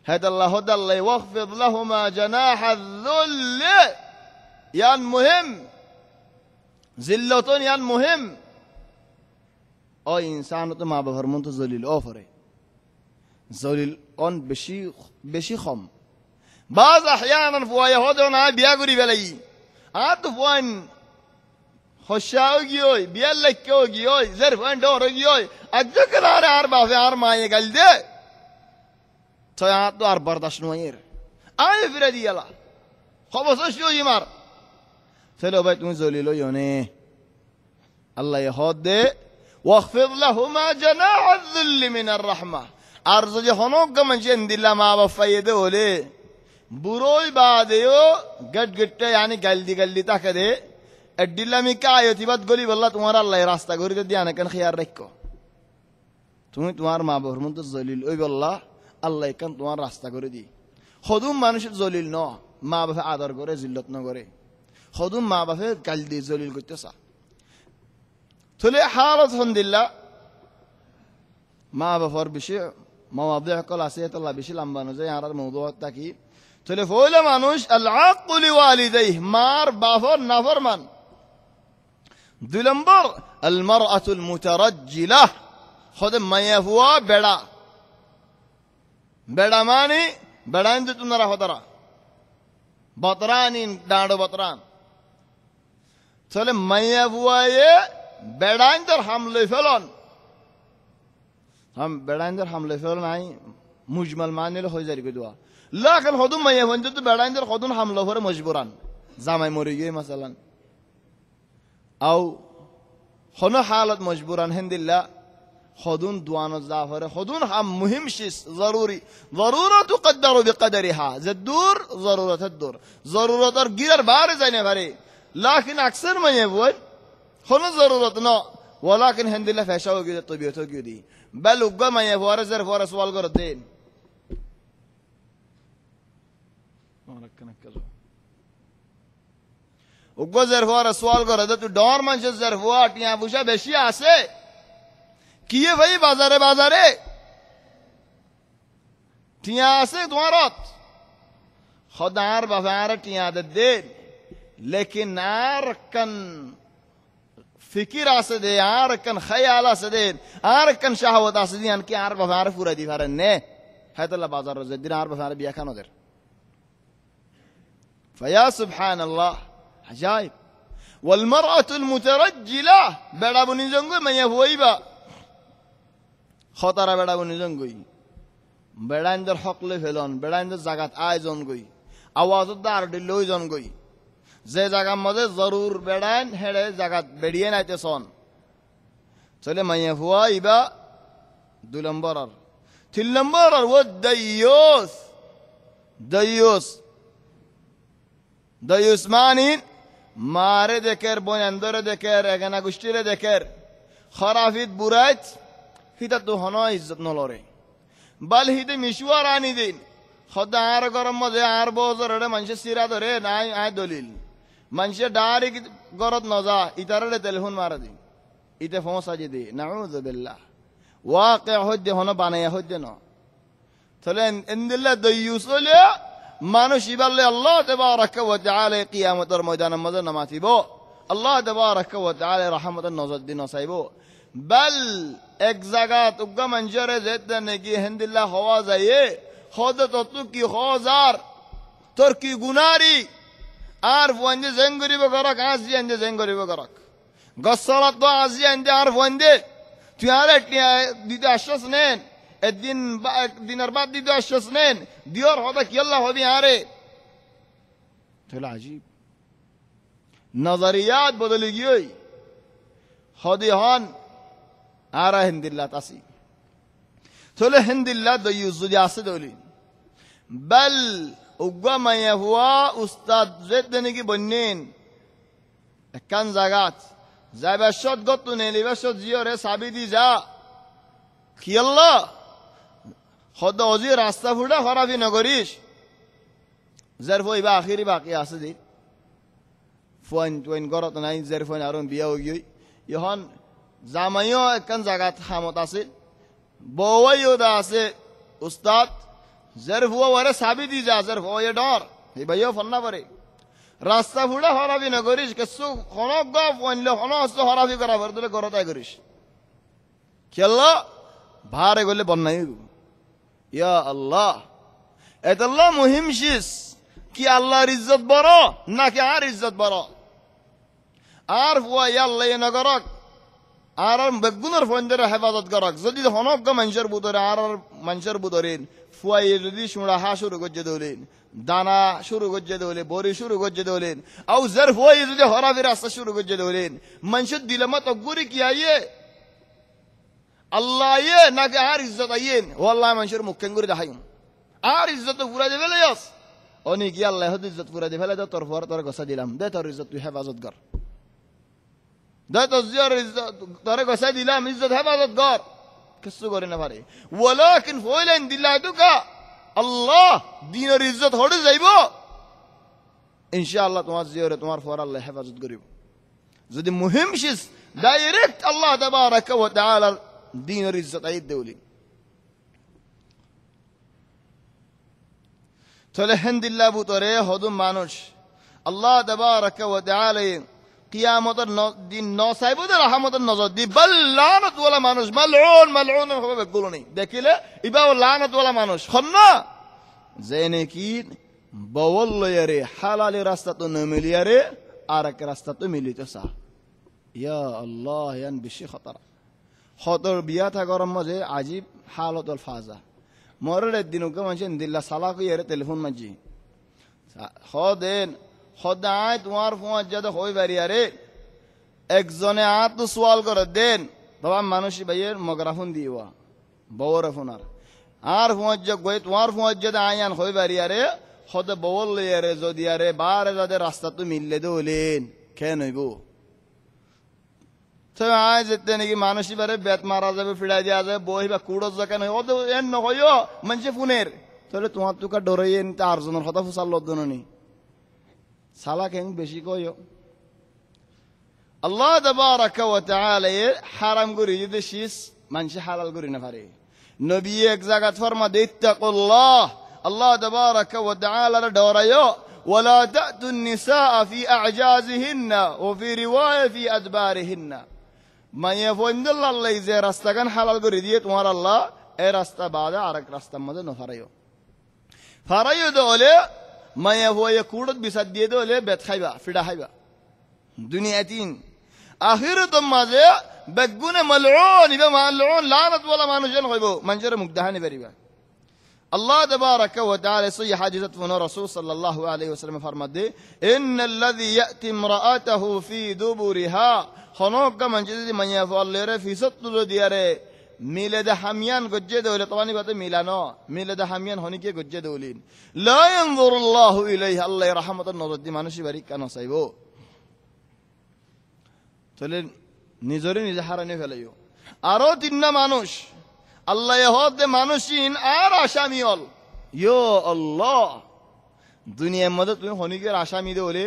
هذا الله هدى الله واخفض لهما جناح الذل يان مهم ذلتون يان مهم او انسان تو ما بفرمون تو ذلیل آفره ذلیل اون بشي خم بعض احيانا فوايا هدونا بياغوري بلاي تو فوان خوشاوگیوی بیالکیوگیوی ظرفان دورگیوی اجکرار اربع في ارمایه گلده تو تو ار برداشت نویر فردی یلا خبصش یو یمر فلو بیتون ذلیلو یونه الله يهود واخفض لهما جناح الذل من الرحمه ارز جهنوك من جند الله ما بفيده ولي بروي بعديو گٹ يعني گلدي تاكده الدلة مكايو تبات قولي والله تمہارا الله راستہ گوری تو دیانا کن خیار رکھو تمہار ما بفرمون تو ذلیل اوی والله الله کن تمہار راستہ گوری دی خودم مانوش ذلیل نو ما بفه عادر گوره ذلت نو گوره خودم ما بفه قلدي ذلیل گوته سا تولي حالة الحمد لله ما بفر بشي مواضيع كل عسية الله بشي لنبانو زي عرار موضوع تاكي تولي فولا مانوش العق لوالديه مار بافر نفر من دلنبر المرأة المترجلة خود ما يفوا بڑا ماني بڑا اندو تنرا خدرا بطرانين داندو بطران تولي ما يفوا بڑا اندر حمل فلون هم بڑا اندر حمل فلون آئی مجمل معنی لو خوی جاری کدوا لكن خودم ما يفوا اندو بڑا اندر خودم حمل فر مجبوران زامي مريجي مثلا او خنا حالت مجبوران هند الله خودون دوان الزافر خودون هم مهم شيء ضروري ضرورة تقدر بقدرها زدور ضرورة الدور ضرورة غير بارز يعني فري لكن أكثر ما يقول خنا ضرورتنا ولكن هند الله فشاو كده طبيعته كده بل وقا ما يفوار زر فوار سوال قردين وقا زر فوار سوال قرده تو دار منش زر فوار تیان بوشا بشی آسه کیه بھائی بازاره تیان آسه دوارات خدار بفار تیان ددین لیکن آرکن فکر آسه دے آرکن خیال آسه دے آرکن شهوت آسه دے انکی آر بفار پورا دی فارن نه حیث اللہ بازار رزد دین آر بفار بیا کانو در فيا سبحان الله عجائب والمرأة المترجلة بڑا بنی جنگوی من یفوئی با خطر بڑا بنی جنگوی بڑا اندر حقل فلان بڑا اندر زکات آئی جنگوی آواز دار دلوی جنگوی زی زکات مده ضرور بڑا هره زکات بڑیه نیتی سون چلی من یفوئی با دولنبرر تلنبرر و دایوس مانین ماره دکر بویندر دکر اگنا گشتیر دکر خرافید برایت هیتا تو هنا عزت نلاره بل هیتا میشوارانی دین خدا آر گرم مده آر بازار رده منشه سیره داره نای دلیل منشه داری گرد نزا ایتره تلفون ماره دی ایتا فون ساجده نعوذ بالله واقع هده هنا بانه هده نا تلين ان الله دایوس اولیا مانوش يبالي الله تبارك وتعالى قيامة الميدان مدن نماتيبو الله تبارك وتعالى رحمة النظر الدين سايبو بل اجزاقات اقا منجر زيت نگي هند الله خوازه خود تطلقی خوازار ترکی گناری عارف وانده زنگری بگرک عزی انده زنگری بگرک قصرت دو عزی انده عارف وانده تيارت دي اشخاص نين الدين اربعة دي اشخاص نين ديار هذاك يلا هو بيهاري طلع عجيب نظريات بدل گیوی হদি হন আরা হিন্দিল্লাত আসি থলে হিন্দিল্লাত দয়ু যদি আসে দলি বল উগ্গা মায়া হুয়া উস্তাদ জেদনে কি বন্নেন একখান জাগাত যাইবাসত গত নেলিবাসত জিওরে সাবি দি যা কিয়াল্লা হদ অজি রাস্তা ফুটা খরাবি নগরিস যার ফইবা আখিরি বাকি আছে দি ফোন টোন গরত নাই যার ফোন আরন বিয়া হই ইহন জামাইও একখান জাগাত হামত আছে বউইও দা আছে উস্তাদ যার ফুয়া ওরে সাবি দি যা যার ফুয়া ডর এই ভাইও ফন্না পরে রাস্তা ফুটা হরাবি নগরিস কিছু খনক গা ফোনলে হনস্ত হরাবি করা ভর দিলে গরতাই করিস খেলা ভারে গলে বন্যাই ইয়া আল্লাহ এতাল্লাহ মুহিম শিস কি আল্লাহর ইজ্জত বড় নাকি আর ইজ্জত বড় আর ফুয়া আল্লাহ নগরক আর বেগুনের ফোন ধরে হেফাজত করক যদি হনক মানুষের বুতরে আর মানুষের বুতরেন ফুয়াই যদি শুড়া হা শুরু করছে দৌলেন দানা শুরু করছে দৌলে বড়ি শুরু করছে দৌলেন আউ যার ফুয়াই যদি হরাবি রাস্তা শুরু করছে দৌলেন মানুষের দিলামা তকগুরি কি আইয়ে আল্লাহ আইয়ে নাকি আর ইজ্জত আইয়েন ও আল্লাহ মানুষের মুখ্যান করে দেখাই আর ইজ্জত পুরা দেবে লাইস অনেক আল্লাহ ইজ্জত পুরা দেবে লাই তোর ফর তোর গসা দিলাম দে তোর ইজ্জত তুই হেফাজত কর দে তোর ইজ্জত তোর গসা দিলাম ইজ্জত হেফাজত কর কিছু করে না পারে ওয়ালাকিন ফয়লাইন দিল্লাহ তুকা আল্লাহ দ্বীনের ইজ্জত হড়ে যাইব ইনশাআল্লাহ তোমার জিয়রে তোমার ফর আল্লাহ হেফাজত করিব যদি মুহিম শিস ডাইরেক্ট আল্লাহ তাবারাকা ওয়া তাআলা দ্বীনের ইজ্জত আইদ দেউলি তাহলে হিন্দিল্লাহ বুতরে হদুম মানুষ আল্লাহ তাবারাকা ওয়া তাআলা কিয়ামতের দিন নসাইবদের রহমতের নজর দি বল লানত ওয়ালা মানুষ মালউন মালউন হবে গুলো নেই দেখিলে ইবাও লানত ওয়ালা মানুষ খন্না জেনে কি বওল লয়ারে হালালি রাস্তা তো ন মিলিয়ারে আর এক রাস্তা তো মিলিতেছা ইয়া আল্লাহ ইয়ান বেশি খতরা খতর বিয়া থাকরম মাঝে আজীব হালতল ফাজা মরের দিন ওকে মানুষ দিল্লা সালা কইয়ারে টেলিফোন মাঝি খদেন খদায় তোমার ফোন যাতে হই বাড়ি আরে একজনে আর তো সোয়াল করে দেন বাবা মানুষই ভাইয়ের মগরা ফোন দিওয়া বউর ফোন আর ফোন গই তোমার ফোন যাতে আয়ান হই বাড়ি আরে খদে বউল লই আরে যদি আরে বারে যাদের রাস্তা তো মিললে দলেন কেন হইব তো আয় যেতে নাকি মানুষই বারে বেত মারা যাবে ফিরাই দেওয়া যাবে বই বা কুড়ো কেন ও এন নহইও মানুষে ফোনের তাহলে তোমার তোকা ডরাই এন তার জনের কথা ফুসাল লদ্দনি সালা কেন বেশি কইও আল্লাহ তাবারাকা ওয়া তাআলা হারাম করি যদি শিস মানুষে হালাল করি না পারে নবী এক জায়গা ফরমা ইত্তাকুল্লাহ আল্লাহ তাবারাকা ওয়া তাআলা ডরাইও ওয়ালা তাতুন নিসা ফি আ'জাজিহিন্না ওয়া ফি রিওয়ায়া ফি আদবারিহিন্না মাইয়া ফন্দুল্লাহ আল্লাহ যে রাস্তা গান হালাল করে দিয়ে তোমার আল্লাহ এই রাস্তা বাদে আরেক রাস্তার মধ্যে ন ফারাইও দলে মায়া হয়ে কুড়ত বিসাদ দিয়ে দলে বেত খাইবা ফিডা খাইবা দুনিয়া তিন আখিরত মাঝে বেগুনে মালউন ইবা মালউন লানত ওয়ালা মানুষজন হইব মানুষের মুখ দেখানি পারিবা আল্লাহ তাবারাকা ওয়া তাআলা সহি হাদিসত ফন রাসূল সাল্লাল্লাহু আলাইহি ওয়াসাল্লাম ফরমাদে ইন্নাল্লাযী ইয়াতি ইমরাআতাহু ফি দুবুরিহা খনক মানুষ যদি মায়া ফলরে ফিসত তুলো দিয়ারে মিলাদা হামিয়ান গজ্জে দৌলে তবানি বাতে মিলানো মিলাদা হামিয়ান হনিকে গজ্জে দৌলিন লা ইয়ানজুরুল্লাহু ইলাইহি আল্লাহ রাহমাতুন নজর দি মানুষই বাড়ি কেন চাইব তাহলে নিজরে নিজে হারানি ফেলাইও আরো তিনটা মানুষ আল্লাহ হদে মানুষিন আর আসামি হল ইয়ো আল্লাহ দুনিয়ার মধ্যে তুমি হনিকের আসামি দৌলে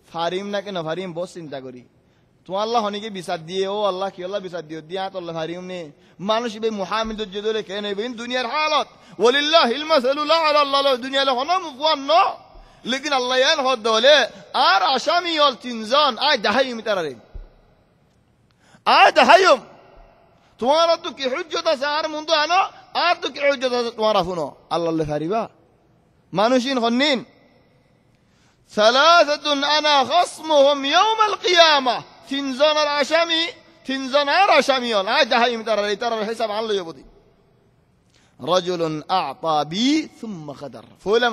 ফারিম নাকি না ফারিম বহুত চিন্তা করি তোমার আল্লাহ হনিকে বিচার দিয়ে ও আল্লাহ কি আল্লাহ বিচার দিও দিয়া তো আল্লাহ হারিম নে মানুষ বে মুহাম্মদ জদলে কে নেবে দুনিয়ার হালত ওয়ালিল্লাহিল মাসালুল আলা আল্লাহ দুনিয়ালে হনম ফুয়ান ন লেকিন আল্লাহ ইয়ান হদ দলে আর আসামি হল তিনজন আয় দাহাইম তারারে আয় দাহাইম তোমার তো কি হুজ্জত আছে আর মুন্দ আনো আর তো কি হুজ্জত আছে তোমার আফুনো আল্লাহ হারিবা মানুষিন হন্নিন ثلاثة أنا خصمهم يوم القيامة তিনজন আর আসামি তিনজন আর আসামি হল আয় দাহাইম তারার হিসাব আনলো যবদি রাজুলুন আ'তা বি সুম্মা গাদার ফলে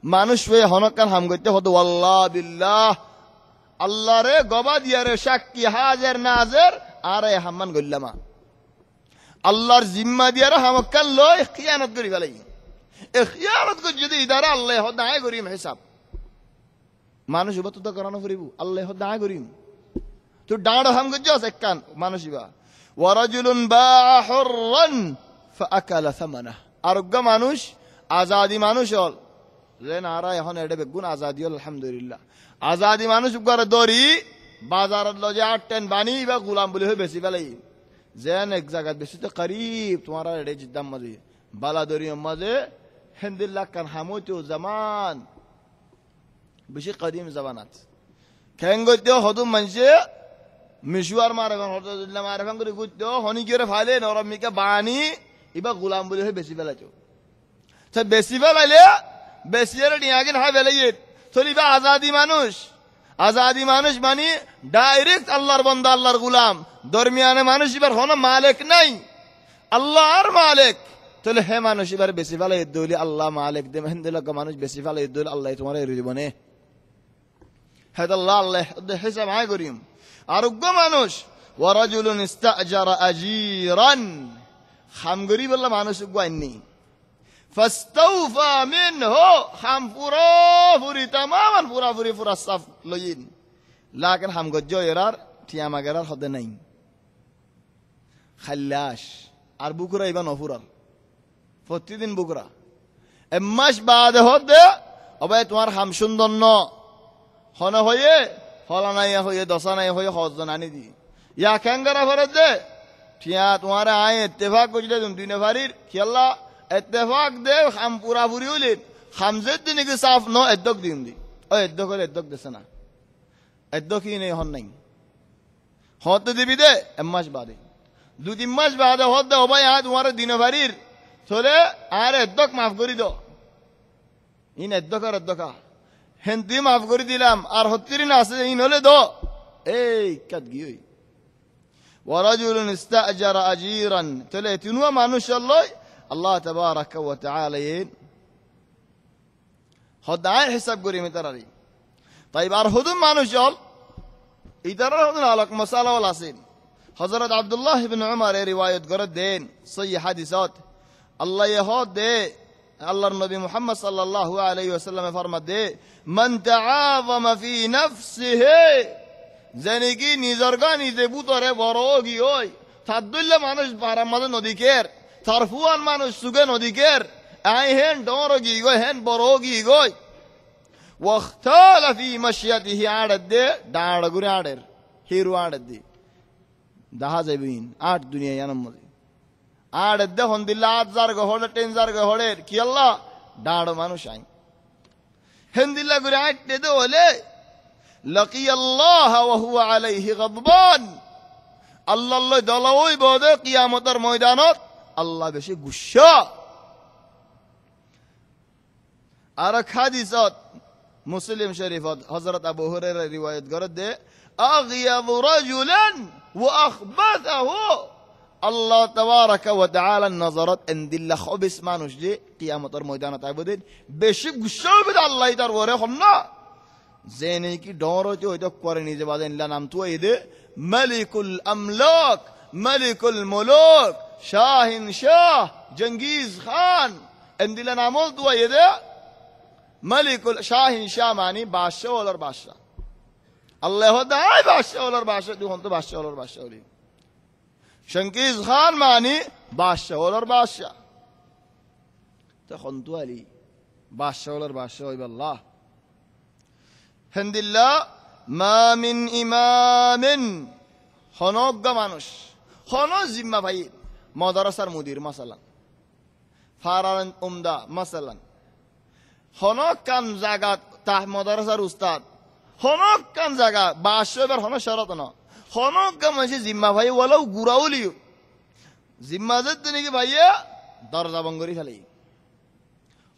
মানুষ হয়ে হনকান হাম করতে হতো আল্লাহ বিল্লাহ আল্লাহরে গবা দিয়ারে সাক্ষী হাজের নাজের আরে হাম্মান গল্লামা আল্লাহর জিম্মা দিয়ারে হামক্কান লয় খিয়ানত করি ফেলাই এ খিয়ানত করি যদি ইদারা আল্লাহ দায় করিম হিসাব মানুষ ইবা তো করানো করিব আল্লাহ দায় করিম তো ডাঁড় হাম গজ্জাস এককান মানুষ ইবা ওয়ারাজুলুন বাআ হুররান ফাআকালা সামানা আরোগ্য মানুষ আজাদি মানুষ হল যে নারা এখন এটা বেগুন আজাদি হল আলহামদুলিল্লাহ আজাদি মানুষ করে দরি বাজারত লজে আটটেন বানি বা গুলাম বলে হয়ে বেশি বেলাই যেন এক জায়গায় বেশি তো করিব তোমার এটা জিদ্দাম মাঝে বালা দরি মাঝে হেন্দিল্লা কান হামতো জামান বেশি কদিম জামানাত খেঙ্গতে হদুম মানুষে মিশুয়ার মারে হরদুল্লাহ মারে ফাং করে গুতো হনি করে ফালে নরমিকা বানি ইবা গুলাম বলে হয়ে বেশি বেলাইতো তো বেশি বেলাইলে বেশি এর নিয়াগিন হা বেলাইয়ে চলিবা আজাদি মানুষ মানে ডাইরেক্ট আল্লাহর বান্দা আল্লাহর গুলাম দরমিয়ানে মানুষ এবার হন মালিক নাই আল্লাহর মালিক তাহলে হে মানুষ এবার বেশি বেলাই দইলে আল্লাহ মালিক দে মেহেন্দিলক মানুষ বেশি বেলাই দইলে আল্লাহ তোমার এর জীবনে হেদ আল্লাহ আল্লাহ হিসাব আয় করিম আরোগ্য মানুষ ওয়ারাজুলুন ইস্তাজারা আজিরান খামগরি বললা মানুষ গাইনি ফাস্তাউফা মিনহু খাম পুরা পুরি তামামান পুরা সাফ লইন লাকিন হাম গজ্জ এরার টিয়ামা গেরার হদে নাই খাল্লাস আর বুকুরা ইবা নফুরার প্রতিদিন বুকুরা এমাস বাদে হদে অবাই তোমার হাম সুন্দর ন হন হয়ে হলা নাই হয়ে দশা নাই হয়ে হজন আনি দি ইয়া খেঙ্গারা ভরত দে ঠিয়া তোমার আয় ইত্তেফাক করলে তুমি দুই নেফারির খেলা ইত্তেফাক দে খাম পুরা পুরি হইলেন খামজের দিন কি সাফ ন এদ্দক দিন দি ও এদ্দক হলে এদ্দক দেছে না এদ্দকই নেই হন নাই হতে দিবি দে এমাস বাদে 2-3 মাস বাদে হত দে ভাই আয় তোমার দিন ভারির চলে আর এদ্দক মাফ করি দো ইন এদ্দক আর এদ্দকা হেন তুই মাফ করে দিলাম আর হত্তির না আছে ইন হলে দো এই কাদ গিয়ে ওয়ারাজুলুন ইস্তাজারা আজিরান তাহলে তিনুয়া মানুষ আল্লাহ তাবারাকা ওয়া তাআলা হদায় হিসাব করি মিতারারি তাই আর হুদুম মানুষ ইদারা হুদুন আলাক মাসালা ওয়াল আসিন হযরত আব্দুল্লাহ ইবনে উমর এর রিওয়ায়াত করে দেন সহিহ হাদিসাত আল্লাহ ইহদ দে আল্লাহর নবী মুহাম্মদ সাল্লাল্লাহু আলাইহি ওয়াসাল্লাম ফরমা দে মান তাআযামা ফি নাফসিহি জানি কি নিজের গা নিজে বুতরে বড় গি ওই তাদুল্লা মানুষ পারার মাঝে নদীকের তারফুয়ান মানুষ সুগে নদীকের আই হেন ডর গি গই হেন বড় গি গই ওয়াখতালা ফি মাশিয়াতিহি আড়দ দে ডাড় গুরে আড়ের হিরু আড়দ দি দাহা যাইবিন আট দুনিয়া ইয়ানাম মধ্যে আড়দ দে হন্দিল্লা আট জার গহড়ে টেন জার গহড়ের কি আল্লাহ ডাড় মানুষ আই হেন্দিল্লা গুরে আট দে হলে লাকি আল্লাহ ওয়া হুয়া আলাইহি গাদবান আল্লাহ দলাওই বদে কিয়ামতের ময়দানত আল্লাহ বেশি গুসা আর হাদিসত মুসলিম শরীফত হযরত আবু হুরায়রা রিওয়ায়াত করে দে আগয়াযু রাজুলান ওয়া আখবাতাহু আল্লাহ তাবারাকা ওয়া তাআলা নজরত ইনদিল্লা খবিস মানুষ যে কিয়ামতের ময়দানত আইবদিন বেশি গুসা হবে আল্লাহ তার ওরে হমনা জেনে কি ডর হইতে হইতো করে নিজে বাদেনলা নাম তো এদে মালিকুল আমলাক মালিকুল মুলুক শাহিন শাহ জঙ্গিজ খান এন্দিলা নামল তো এদে মালিকুল শাহিন শাহ মানে বাদশা ওলার বাদশা আল্লাহ দাই বাদশা ওলার বাদশা তুই হন তো বাদশা ওলার বাদশা হলি জঙ্গিজ খান মানে বাদশা ওলার বাদশা তখন তো আলী বাদশা ওলার বাদশা হইব আল্লাহ হেন্দিল্লা মা মিন ইমামিন হনজ্ঞ মানুষ হন জিম্মা ভাই মাদ্রাসার মুদির মাসালান ফারান উমদা মাসালান হনক কান জায়গা তাহ মাদ্রাসার উস্তাদ হনক কান জায়গা বাসবার হন শরত না হনজ্ঞ মানুষ জিম্মা ভাই ওয়ালাও গুরাউলিও জিম্মা যেত নাকি ভাইয়া দরজা বঙ্গরি ফেলে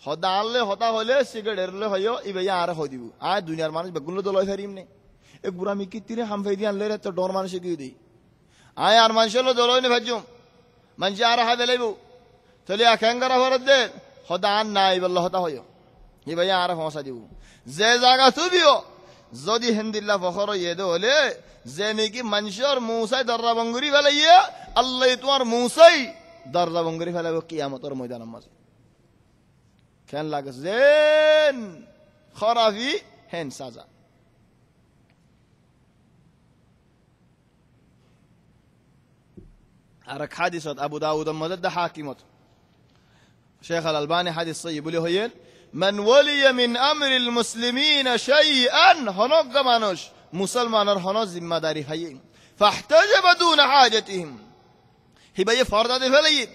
হদা আনলে হতা হলে সিগারেট এরলে হইও ই ভাইয়া আর হই দিব আয় দুনিয়ার মানুষ বেগুলো তো লয় ফেরিম নে এ গুড়া মিকি তীরে হাম ফেদি আনলে রে তো ডর মানুষে কি দিই আয় আর মানুষ হলো দলই নে ভাজুম মানুষ আর হা বেলাইব তাহলে আখাঙ্গারা ভরত দে হদা আন নাই বললো হতা হইও ই ভাইয়া আর ফসা দিব যে জায়গা তুবিও যদি হিন্দিল্লা ফখর ইয়েদে হলে যে নাকি মানুষের মৌসাই দরজা বঙ্গুরি ফেলাইয়া আল্লাহ তোমার মৌসাই দরজা বঙ্গুরি ফেলাইব কিয়ামতের ময়দানের মাঝে কেন লাগে যেন খরাফি হেন সাজা আর এক হাদিসত আবু দাউদের মধ্যে হাকিমত শেখ আল আলবানী হাদিস সহিহ বলে হইয়েন মান ওয়ালিয়া মিন আমরিল মুসলিমিন শাইআন হনক মানুষ মুসলমানের হন জিম্মাদারি হাইয়ে ফাহতাজাবা দুনা হাজাতিহিম হিবায়ে ফরদাদে ফেলাইয়ে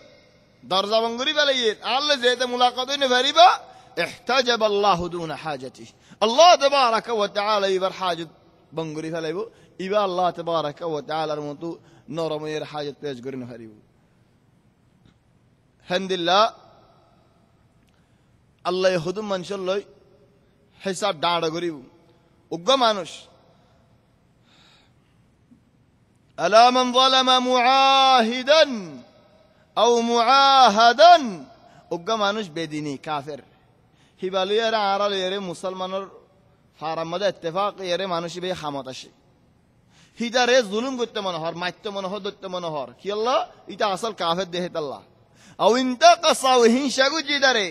দরজা বঙ্গুরি ফেলাইয়ে আল্লাহ যেতে মুলাকাত হইনে ফেরিবা ইহতাজাবা আল্লাহু দুনা হাজাতিহি আল্লাহ তাবারাকা ওয়া তাআলা ইবার হাজত বঙ্গুরি ফেলাইব ইবা আল্লাহ তাবারাকা ওয়া তাআলার মতো নরমের হাজত পেশ করে ফেরিব হামদুলিল্লাহ আল্লাহ হুদুম মানুষের লই হিসাব ডাঁড়া করিব উগ্র মানুষ আলা মান যালামা মুআহিদান আও মুআহাদান উগ্র মানুষ বেদিনী কাফের হিবালিয়ারে আড়ালিয়ারে মুসলমানের ফারাম মধ্যে ইত্তেফাক ইয়ারে মানুষ বে খামত আসে হিদারে জুলুম করতে মনোহর মাইতে মনোহর দৈত্য মনোহর কি আল্লাহ ইটা আসল কাফের দেহে আল্লাহ আও ইনতাকাসাও হিংসা গুজিদারে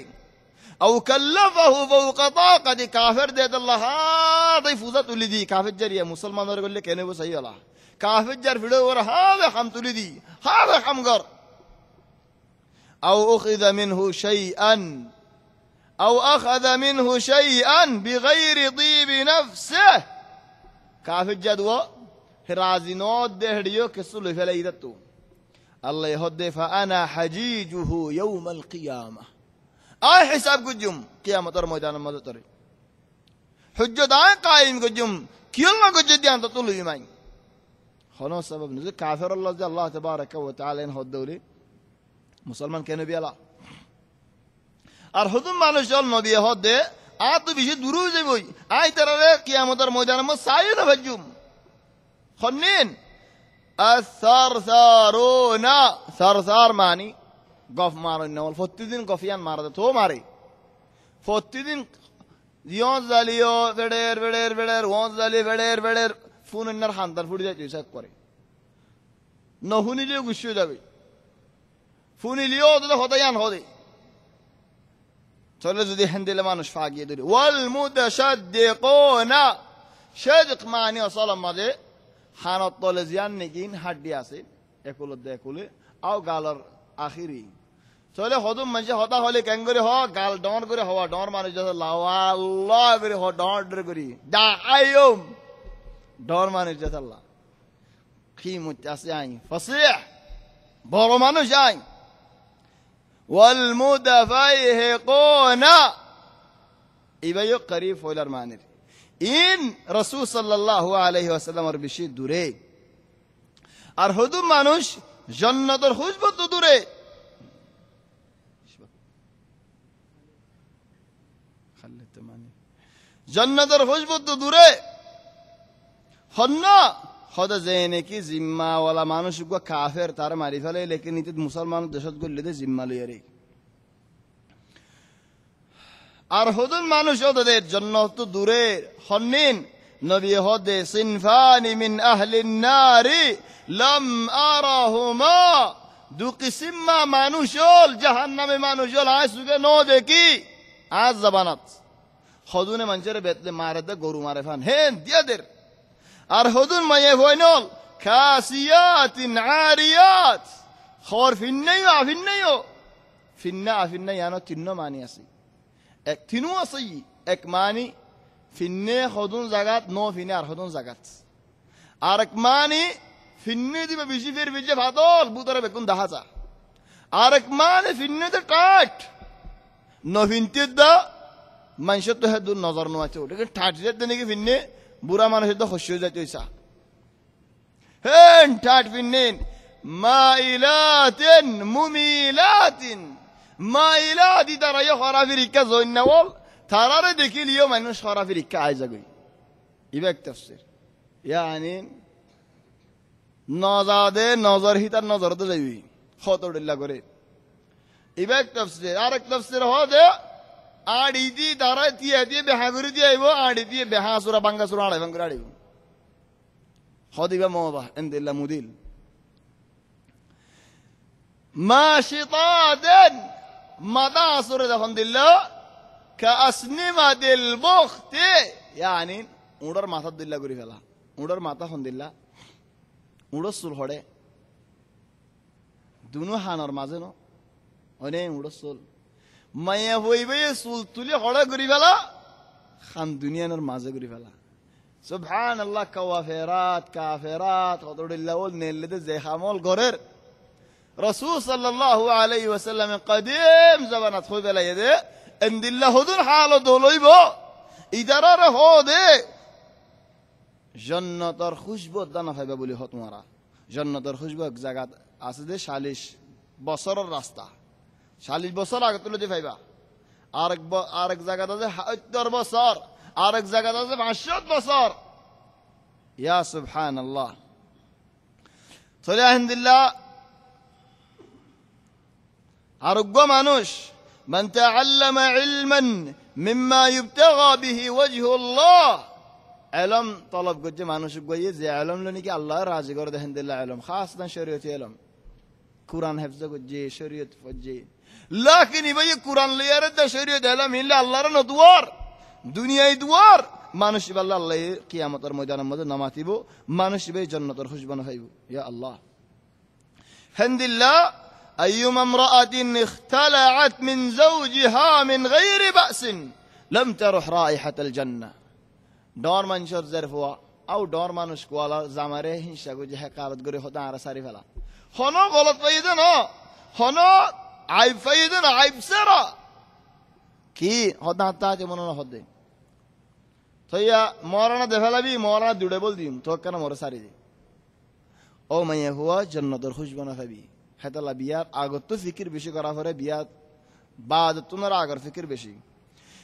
أو كلفه فوق طاقة كافر ديت الله هذا يفوزات ولدي كافر جريا مسلمان يقول لك أنا بسيء الله كافر جر في دور هذا حم تولدي هذا حمقر أو أخذ منه شيئا أو أخذ منه شيئا بغير طيب نفسه كافر جدوى رازينود دهريو كسلو فلايدتو الله يهدي فأنا حجيجه يوم القيامة آي حساب قجم قيامة رمضان المدتري حجة آي قائم قجم كيلنا قجد ديان تطلو يمين خلاص سبب نزل كافر الله جل الله تبارك وتعالى إن هو الدولي مسلمان كانوا بيلا أرحدهم ما نشال نبي هذا آتو بيشي دروزي بوي آي ترى قيامة رمضان ما سايد بجم خنين الثرثارون ثرثار معني গফ মারেন না প্রতিদিন গফিয়ান মারতে তো মারে প্রতিদিন দিয়ন জালিও বেড়ের বেড়ের বেড়ের ওয়াজ জালি বেড়ের বেড়ের ফোন এনার হান্তার ফুটে যায় চেক করে নহুনিলেও গুছিয়ে যাবে ফুনিলিও তো হতায়ান হবে চলে যদি হেন্দিলে মানুষ ফাগিয়ে ধরে ওয়াল মুতাশাদ্দিকুনা শাদক মানে আসলে মাঝে হানত তলে জিয়ান নেকিন হাড্ডি আছে একুলে দেখুলে আও গালার আখিরি চলে হদম মানুষ হতা হলে কেন করে হ গাল ডর করে হওয়া ডর মানুষ আল্লাহ করে হ ডর ডর করি ডাইম ডর মানুষ আল্লাহ কি মুতে আছে আই ফসিহ বড় মানুষ আই ওয়াল মুদাফাইহিকুনা ইবায়ু করিব হইলার মানের ইন রাসূল সাল্লাল্লাহু আলাইহি ওয়াসাল্লামের বেশি দূরে আর হদম মানুষ জান্নাতের খুশবু তো দূরে জান্নাতের খুশবু তো দূরে হন্না হদা জেনে কি জিম্মাওয়ালা মানুষ গো কাফের তার মারি ফেলে লেকিন নিতে মুসলমান দেশত গল্লে দে জিম্মা লইয়ারে আর হদুন মানুষ ওদের জান্নাত তো দূরে হন্নিন নবী হদে সিনফানি মিন আহলিন নারি লাম আরাহুমা দু কিসিমা মানুষল জাহান্নামে মানুষল আজ সুগে ন দেখি আজ জাবানাত হদুনে মানুষের বেতলে মারে দে গরু মারে ফান হেন দিয়াদের আর হদুন মায়ে হইনল খাসিয়াতিন আরিয়াত খর ফিন্নাইও আফিন্নাইও ফিন্না আফিন্নাই আনো তিন্ন মানি আছে এক তিনু আছে এক মানি ফিন্নে হদুন জাগাত ন ফিনে আর হদুন জাগাত আর এক মানি ফিন্নে দিবে বেশি ফের বেজে ভাতল বুতরে বেকুন দাহাজা আর এক মানে ফিন্নে দে টাট নভিনতে দা মানুষ তো হেদু নজর নোয়াছে ওটাকে ঠাট যেতে নাকি ফিন্নে বুড়া মানুষের তো হস্য যাইতে হইসা হেন ঠাট ফিন্নেন মাইলাতিন মুমিলাতিন মাইলাতি তারা ইয়ে খরাফি রিক্কা জৈন্যাওয়াল তারারে দেখিলিও মানুষ খরাফি রিক্কা আয় যাগই ইবা এক তাফসীর ইয়ানি নজাদে নজর হিতার নজর তো যাইবি খতরডিল্লা করে ইবা এক তাফসীর আর এক তাফসীর হদে আড়ি দি তারা তিয়া দিয়ে বেহা করে দিয়ে আইব আড়ি দিয়ে বেহা সুরা বাঙ্গা সুরা আড়াই ভাঙ্গুরে আড়িব হদিবা মহবা এন্দিল্লা মুদিল মাশিতাদেন মাদা সুরে যখন দিল কাসনিমাদিল বুখতি yani উড়ার মাথা দিল্লা করে ফেলা উড়ার মাথা হন দিল্লা উড়র চুল হড়ে দুনো হানর মাঝে ন অনেক উড়র চুল মাইয়া হইবে চুল তুলি হড়ে করে ফেলা খান দুনিয়ানোর মাঝে করে ফেলা সুবহানাল্লাহ কাওয়াফেরাত কাফেরাত হদুল্লাহ ওল নেললে যে খামল ঘরের রাসূল সাল্লাল্লাহু আলাইহি ওয়াসাল্লাম কদিম জামানাত হই বেলা এদে এন্দিল্লাহ হুদুর হালত হইব ইদারার হদে জান্নাতের খুশবু দানা পাইবা বলি হত মারা জান্নাতের খুশবু এক জায়গা আছে যে 40 বছরের রাস্তা 40 বছর আগে তুলে পাইবা আরেক জায়গা আছে 70 বছর আরেক জায়গা আছে 500 বছর ইয়া সুবহানাল্লাহ তাহলে আলহামদুলিল্লাহ আরোগ্য মানুষ মান তাআল্লামা ইলমান মিম্মা ইবতাগা বিহি ওয়াজহুল্লাহ ইলম তলব করছে মানুষ গইয়ে যে ইলম লনি কি আল্লাহ রাজি করে দেখেন দিল্লাহ ইলম খাসতান শরীয়ত ইলম কুরআন হিফজ করছে শরীয়ত ফজে লাকিন ভাই কুরআন লিয়ারে দে শরীয়ত ইলম ইল্লা আল্লাহর নদওয়ার দুনিয়ায় দুয়ার মানুষ আল্লাহ আল্লাহ কিয়ামতের ময়দানের মধ্যে নামাতিব মানুষ ভাই জান্নাতের খুশবু পাইব ইয়া আল্লাহ হামদুলিল্লাহ أيما امرأة اختلعت من زوجها من غير بأس لم ترح رائحة الجنة دور منشور زرفوا أو دور منش كوالا زمره هنشا جه قارد غري خدا على ساري فلا هنا غلط فايدنا هنا عيب فايدنا عيب سرا كي خدا تاج منو خدي تيا مورانا دفلا بي مورانا دوڑے بول دیم تو کنا مور ساري دي او ميه هو جنة الخشبة نفبي হেতালা বিয়ার আগত তো ফিকির বেশি করা পরে বিয়ার বাদ তোমার আগর ফিকির বেশি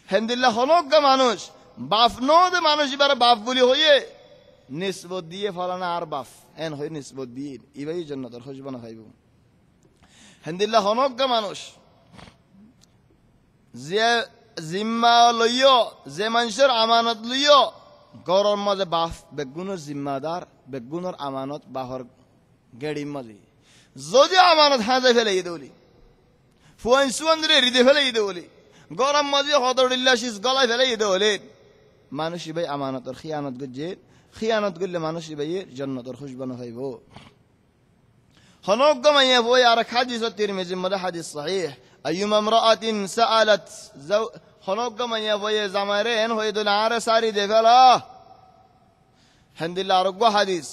হেন্দিল্লাহ হনজ্ঞ মানুষ বাপ নদে মানুষ এবার বাপ বলি হইয়ে নিসবত দিয়ে ফলানা আর বাপ এন হয়ে নিসবত দিয়ে ইবাই জান্নাতের খুশবু না পাইব হেন্দিল্লাহ হনজ্ঞ মানুষ যে জিম্মা লইও যে মানুষের আমানত লইও গরর মাঝে বাপ বেগুনের জিম্মাদার বেগুনের আমানত বাহর গেড়ির মাঝে যদি আমানত হাজে ফেলে দেউলি ফুয়ান সুয়ান্দ্রে হৃদয় ফেলে দেউলি গরম মাঝে হদরিল্লা শীষ গলায় ফেলে দেউলি মানুষ ভাই আমানতর খিয়ানত গজে খিয়ানত করলে মানুষ ভাই জান্নাতের খুশবু না পাইব হনজ্ঞ মাইয়া বই আর হাদিস তিরমিজির মধ্যে হাদিস সহিহ আইয়ুমা ইমরাআতিন সাআলাত হনজ্ঞ মাইয়া বই জামারে এন হই দলে আর সারি দেফেলা হামদুলিল্লাহ আরোগ্য হাদিস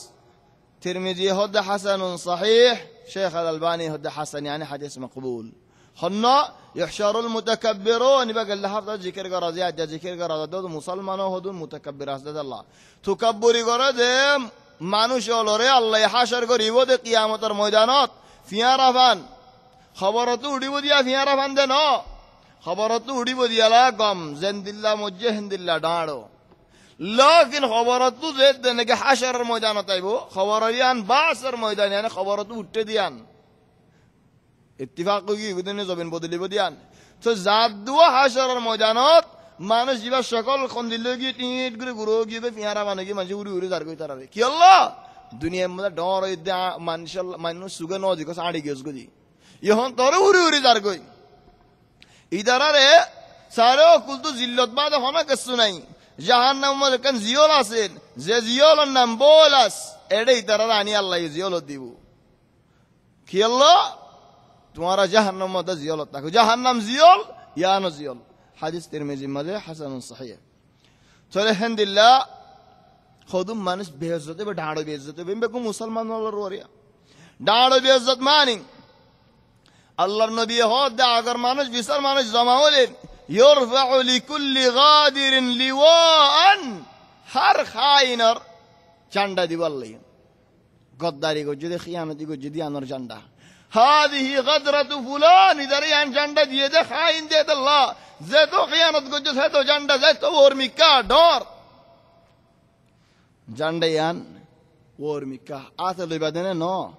তিরমিজি হদ হাসান সহিহ شيخ الألباني هذا حسن يعني حديث مقبول خنا يحشر المتكبرون بقى اللي حفظ ذكر قرازيات ذكر قرازات مسلمان هذول متكبر هذا الله تكبري قرازم মানুষ অলরে আল্লাহ হাশর করিব দে কিয়ামতের ময়দানত ফিয়ারাফান খবরত উড়িব দিয়া ফিয়ারাফান দেন খবরত উড়িব দিয়ালা গম জেন্দিল্লা মজ্জে হিন্দিল্লা ডাড়ো لكن خبرتو زيد نك حشر الميدان طيبو خبريان باسر ميدان يعني خبرتو وتديان اتفاقي بدون زبين بدلي بديان تو زادوا حشر الميدانات মানুষ জিবা সকল খন্দিলে গিয়ে টিট করে গুরু গিয়ে ফিয়ারা মানে কি মানুষ উড়ি উড়ি দাঁড় করে তারা কি আল্লাহ দুনিয়ার মধ্যে ডর মানুষ সুগে নজি কো সাড়ি গেছ গদি ইহন তোরে উড়ি উড়ি দাঁড় কই ইদারারে সারো কুলতু জিল্লত বাদ হনা কিছু নাই জাহান্নাম মধ্যে কোন জিয়ল আছেন যে জিয়লের নাম বলাস এটাই তারা আনি আল্লাহ জিয়ল দিব কি আল্লাহ তোমারা জাহান্নাম মধ্যে জিয়ল থাকো জাহান্নাম জিয়ল ইয়ানো জিয়ল হাদিস তিরমিজি মধ্যে হাসানুন সহিহ চলে আলহামদুলিল্লাহ খুদুম মানুষ বেইজ্জত বে ঢাড়ো বেইজ্জত বে কো মুসলমান হলো রোরিয়া ঢাড়ো বেইজ্জত মানি আল্লাহর নবী হদ আগর মানুষ বিশাল মানুষ জমা হলেন يرفع لكل غادر لواء هر خائنر جندا دي والله غداري کو جدي خيانتي کو جدي انور جندا هذه غدرة فلان دريان جندا دي ده خائن دي الله زيتو خيانت کو جو ہے تو جندا زيتو اور ميكا دور جندا يان اور ميكا اصل بدن نو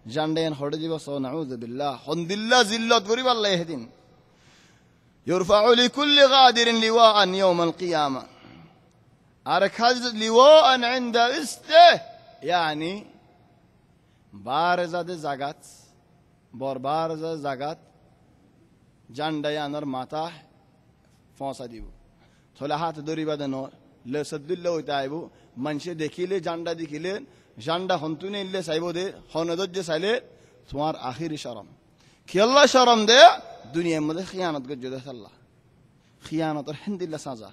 جندا يان هڑ ديبو سو نعوذ بالله الحمد لله ذلت غريب الله يهدين يرفع لكل غادر لواء يوم القيامة. أرك هذا لواء عند استه يعني بارزة زغات بارزة زغات جاندا يانر ماتا فونسا ديبو ثلا هات دوري بدنو لسدل لو تايبو منشي देखिले جاندا देखिले جاندا हंतुने इल्ले साइबो दे हनदज जे साइले तुम्हार आखिरी शरम कि अल्लाह शरम दे दुनिया में खियानत को जदे अल्लाह खियानत और हिंदिल्ला साजा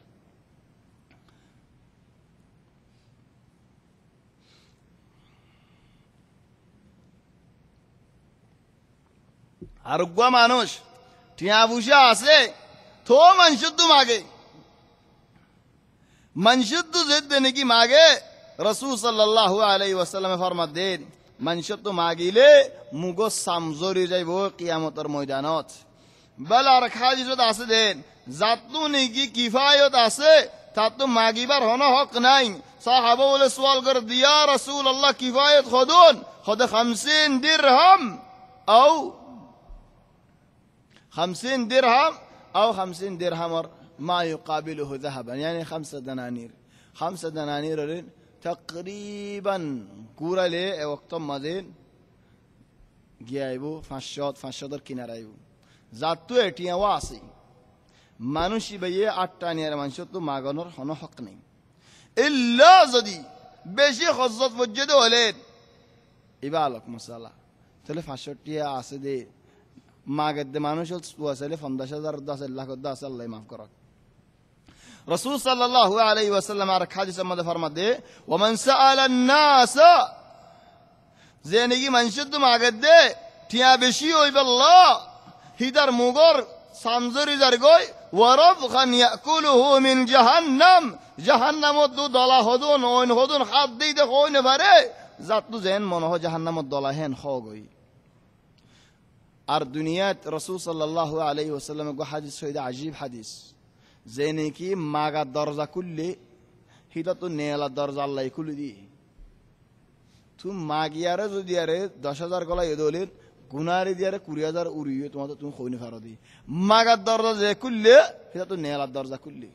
আরোগ্য মানুষ টিয়া বুঝে আছে তো মনশুদ্ধ মাগে মনশুদ্ধ जिद्द নাকি মাগে রাসূল সাল্লাল্লাহু আলাইহি ওয়াসাল্লাম ফরমাত দেন মনশুদ্ধ মাগিলে মুগো সামজরি যাইব কিয়ামতের ময়দানত বলার খাজিজত আছে দেন জাতু নাকি কিফায়ত আছে তাতো মাগিবার হন হক নাই সাহাবা বলে সওয়াল করে দিয়া রাসূলুল্লাহ কিফায়ত খদুন খদ 50 দিরহাম আও 50 درهم أو 50 درهم ما يقابله ذهبا يعني 5 دنانير 5 دنانير تقريبا كورا لي وقت مدين جايبو فاشات كينار ايبو ذاتو اتيا واسي মানুষই ভাইয়ে 8টা নিয়ার মানুষ তো মাগানোর কোনো হক নেই ইল্লা যদি বেশি খজ্জত মসজিদে হলেন ইবালক মশালা তাহলে 500 টিয়া আছে দে মাগের দে মানুষ ওয়াসালে 50000 10 লাখ 10 আল্লাহ মাফ করক রাসূল সাল্লাল্লাহু আলাইহি ওয়াসাল্লাম আর হাদিসের মধ্যে ফরমাত দে ওমান সাআলা الناس জেনেগি মানুষদ মাগের দে টিয়া বেশি হইবাল্লাহ হিদার মুগর সামজরি জার গই ওয়ারাব খান ইয়াকুলুহু মিন জাহান্নাম জাহান্নামত দু দলা হদুন ওন হদুন হাত দেই দে কইনে পারে জাতু জেন মনে হয় জাহান্নামত দলা হেন হ গই আর দুনিয়াত রাসূল সাল্লাল্লাহু আলাইহি ওয়াসাল্লাম গো হাদিস সৈয়দ আজীব হাদিস জেনে কি মাগা দরজা খুললে হিটা তো নেলা দরজা আল্লাহ খুলে দি তুই মাগিয়ারে যদি আরে 10000 গলা এদলেন গুনারে দিয়ারে 20000 উড়িয়ে তোমাদের তুমি কইনে ফারো দি মাগা দরজা যে খুললে হিটা তো নেলা দরজা খুললে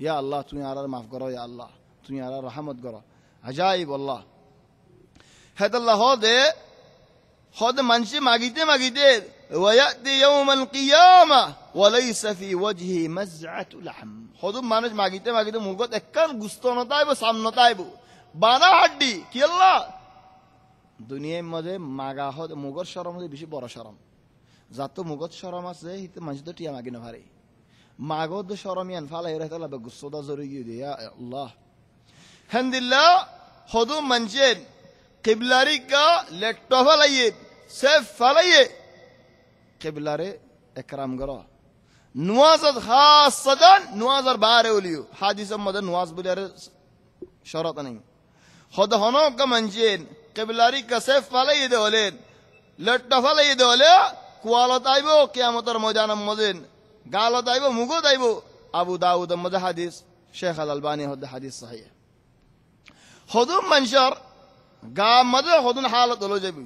ইয়া আল্লাহ তুমি আর মাফ করো ইয়া আল্লাহ তুমি আর রহমত করো আজাইব আল্লাহ হাদাল্লাহ দে خد منشي ماجيته ويأتي يوم القيامة وليس في وجهه مزعة لحم خد منش ماجيته مغت اكن گستون تايبو سامن تايبو بانا हड्डी কি আল্লাহ দুনিয়ার মধ্যে মাগা হদ মুগর শরম হতে বেশি বড় শরম যত মুগত শরম আছে হিতে মানুষ তো টিয়া মাগি না পারে মাগদ শরমিয়ান ফালাই রাহতালা বে গুসদা জরি গিয়ে ইয়া আল্লাহ হামদুলিল্লাহ খদু মনজেন কিবলারি কা লেট্টো ফলাইয়ে সেফ ফলাইয়ে কিবলারে একরাম করো নওয়াজত খাসসাদান নওয়াজর বারে ওলিও হাদিসের মধ্যে নওয়াজ বলিয়ারে শরত নাই খদ হনো কা মনজেন কিবলারি কা সেফ ফলাইয়ে দে হলেন লেট্টো ফলাইয়ে দে হলে কুয়ালত আইবো কিয়ামতের ময়দানের মধ্যে গালত আইবো মুগত আইবো আবু দাউদের মধ্যে হাদিস শেখ আল আলবানী হদ হাদিস সহিহ খদুম মনশর গাম মধ্যে খদুন হালত হলো যাবি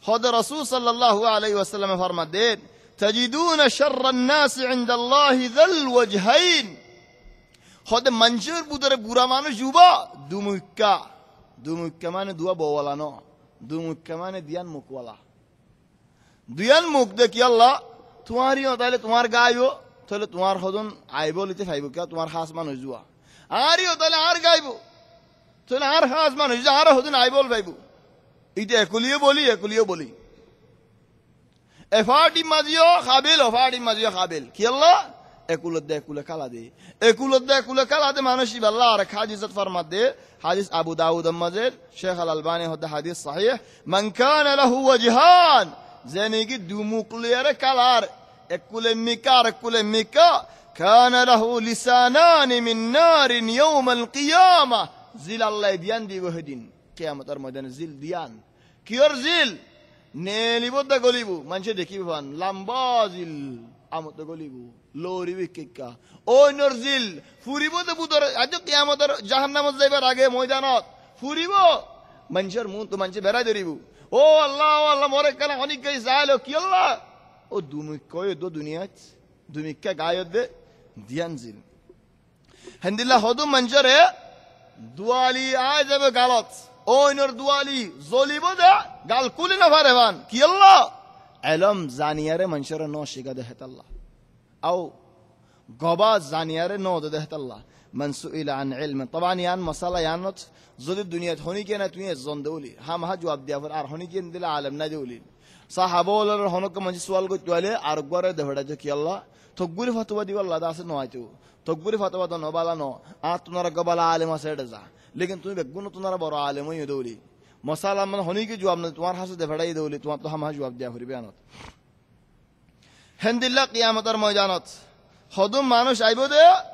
খদ রাসূল সাল্লাল্লাহু আলাইহি ওয়াসাল্লাম ফরমাত দেন তাজিদুনা শাররান নাস ইনদাল্লাহি যাল ওয়াজহাইন খদ মনশর বুদরে বুড়া মানুষ যুবা দুমুক্কা মানে দুয়া বওয়ালানো দুমুক্কা মানে দিয়ান মুকওয়ালা দুয়ান মুখ দে কি আল্লাহ তোমারিও তাহলে তোমার গায়ও তাহলে তোমার খদন আইবো লিতে ফাইবো কি তোমার খাস মানুষ যুয়া আরিও তাহলে আর গাইবো তাহলে আর খাস মানুষ আর হদিন আইবল ভাইবো এটা একুলিও বলি এফাটি মাজিও খাবেল কি আল্লাহ একুলত দে একুলে কালা দে মানুষই আল্লাহ আর হাদিসত ফরমাত দে হাদিস আবু দাউদ মাজিদ শেখ আল আলবানী হদ হাদিস সহিহ মান কানা লাহু ওয়াজহান জেনেগি দুমুকলিয়ারে কালার একুলে মিকা কানা লাহু লিসানান মিন নারিন ইয়াউমাল কিয়ামা জিল আল্লাহ দিয়ান দিব হেদিন কিয়ামতের ময়দানে জিল দিয়ান কিয়র জিল নেলিব দা গলিব মানুষে দেখিব ভান লম্বা জিল আমত গলিব লরিব কিক্কা ওইনর জিল ফুরিব দে বুদর আজ কিয়ামতের জাহান্নামত যাইবার আগে ময়দানত ফুরিব মানুষের মুখ তো মানুষে বেড়াই ধরিব ও আল্লাহ মরে কেন অনেক গাই যাইলো কি আল্লাহ ও দুমুক কয় দো dumikka gayodde diyanzil hendilla hodum manjare duali ajabe galat oynor duali zolibo da gal kulina farevan ki Allah alam zaniyare manjare no shiga de Allah au goba zaniyare no de Allah من سئل عن علم طبعا يان مسألة يانت زود الدنيا هوني كانت وين زون دولي هم ها جواب ديا فر هوني كين دل عالم ندولي صحابة ولا هونك من سؤال قلت وله أرجوره دهودا جو كي الله تقولي فتوى دي والله داس نوعته تقولي فتوى ده نبالا نو تنارا قبلا عالم سيرجع لكن توني بقولنا تنارا برا عالم وين يدولي مسألة من هوني كي جواب نتوار حاسس دهودا يدولي توان تو هم ها جواب ديا فر بيانات هند الله قيامة الموجانات خدوم مانوش عيبوده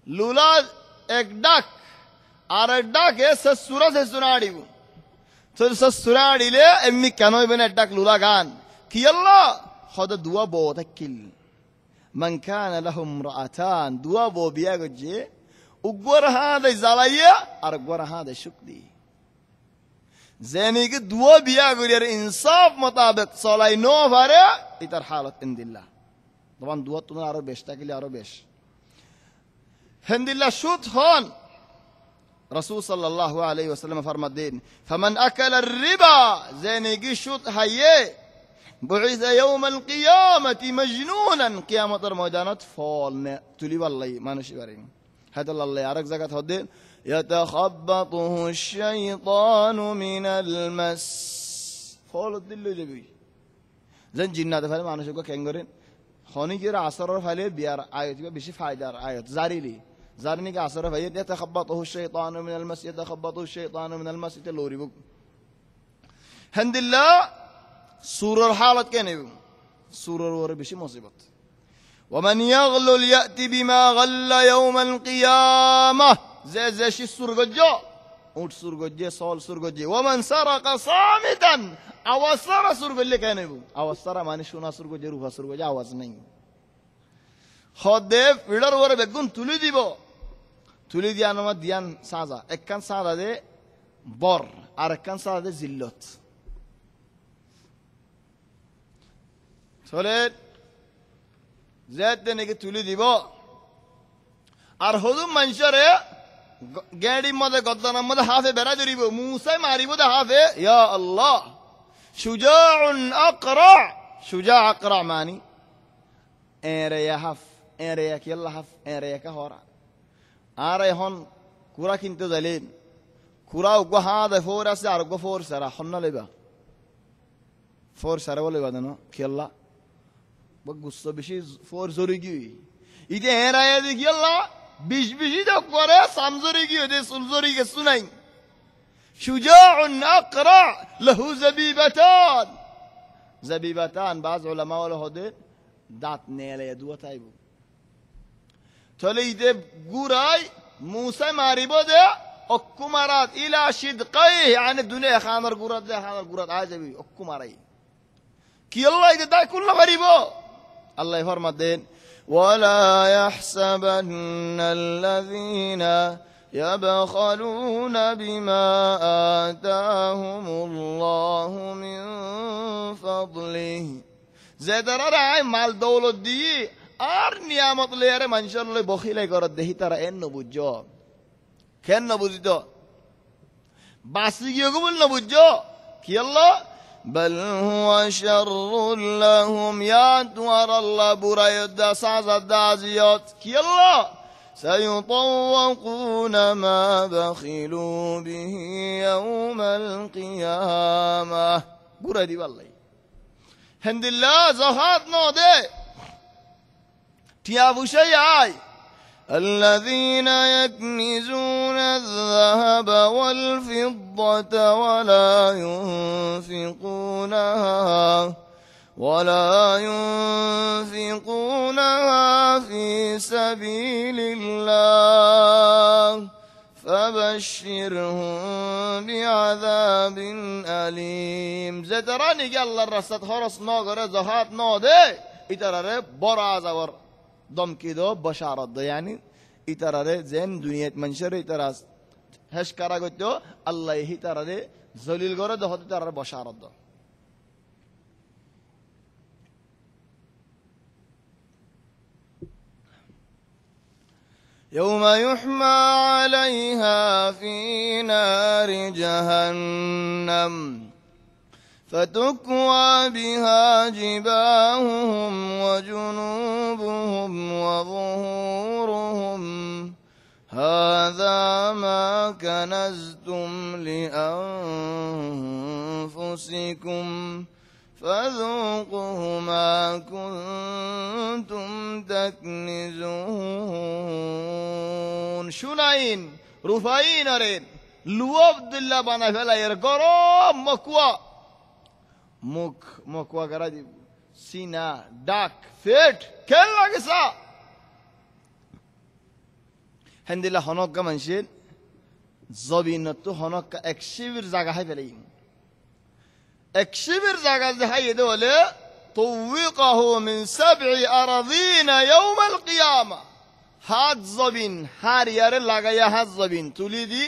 लूला एक डाक और एक डाक है ससुरा से सुनाड़ी वो तो ससुराड़ी ले एम्मी कनोई बने डाक लूला गान कि अल्लाह खुद दुआ बहुत किल मन कान लहुम रअतान दुआ बो बिया गजे उग्वर हाद ज़लाया और उग्वर हाद शुक्दी ज़ैनी के दुआ बिया गजे इंसाफ मुताबिक सलाई नो भरे इतर हालत इंदिल्ला طبعا دوات تنا عرب بيش تاكل عرب بيش هند الله شوت هون رسول صلى الله عليه وسلم فرمدين فمن أكل الربا زين يجي شوت هيه بعث يوم القيامة مجنونا قيامة الموجانات فولنا تلي والله ما نشي بارين هذا الله يعرف زكاة هدين يتخبطه الشيطان من المس فول الدل جبي زين جنات فعل ما نشوفه كينغرين خوني كير عصر فعليه بيار آيات بيشي فايدار آيات زاريلي زارني كعصر فعليه يتخبطه الشيطان من المس يتخبطه الشيطان من المس تلوري بق هند الله سورة الحالة كنيو سورة الور بيشي مصيبة ومن يغلل يأتي بما غل يوم القيامة زي شي سورجو أوت سورجو صال سورجو ومن سرق صامتا أوسر سورجو كنيو أوسر ما نشونا سورجو روفا سورجو أواز نين خدف فيلر ور بيكون تولي ديان ما ديان سازا إكان سازا ده بور أركان سازا ده زلت سولت زاد ده نيجي تولي ديبو أرهدو منشره قاعدين ماذا قدرنا ماذا حافظ برادريبو موسى ماريبو ده حافظ يا الله شجاع أقرع شجاع أقرع ماني إنريا حف إنريا كيلا حف إنريا كهورا أري هون كورا كنتو دلين كورا وقو هذا فورا سعر وقو فور سرا حنا لبا فور سرا ولا بدنا كيلا بقصة بشي فور زوريجي إذا إنريا دي كيلا بيش ده كورا سامزوريجي ده سمزوريجي سنين شجاع أقرع له زبيبتان بعض علماء له ده دات نيله يدوه تايبو توليد غوراي موسى ماريبو ده أكمرات إلى شدقيه يعني الدنيا خانر غورات ده خانر غورات عجبي أكمراي كي الله إذا ده كله ماريبو الله يفرم الدين ولا يحسبن الذين يبخلون بما آتاهم الله من فضله زدر رأي مال دولة دي আর নিয়ামত লইয়ারে মানুষের লই বখিলাই করত দেহি তারা এন নবুঝ কেন নবুঝিত বাসি গিয়ে বল নবুঝ কি আল্লাহ بل هو شر لهم يا توار الله برايد سازد دازيات كي الله سيطوقون ما بخلوا به يوم القيامة برايد والله هند الله زهاد نودي تيابو شيء الذين يكنزون الذهب والفضة ولا ينفقونها في سبيل الله فبشرهم بعذاب أليم زتراني قال الرصد خرص ناقر زهات نادي إترى برا زور دم كده بشارة ده يعني إترى زين دنيا منشر إترى هش كارا قلتو الله يهي ترى ذليل غرة ده هذا ترى بشارة ده يوم يحمى عليها في نار جهنم فتكوى بها جباههم وجنوبهم وظهورهم هذا ما كنزتم لأنفسكم فذوقوا ما كنتم تكنزون শুনাইন রুফাইন আরেন লুয়াব দিল্লা বানায় ফেলাইয়ের গরম মকুয়া করা দিব সিনা ডাক ফেট খেল লাগেসা হেন্দিলা হনক্কা মানুষের জবিনত হনক্কা এক শিবির জায়গা হাই ফেলাই এক শিবির জায়গা যে হাই এদে হলে তুওয়িকাহু মিন সাবঈ আরাযিনা ইয়াউমাল কিয়ামা হাত জবিন হারিয়ারে লাগাইয়া হাত জবিন তুলি দি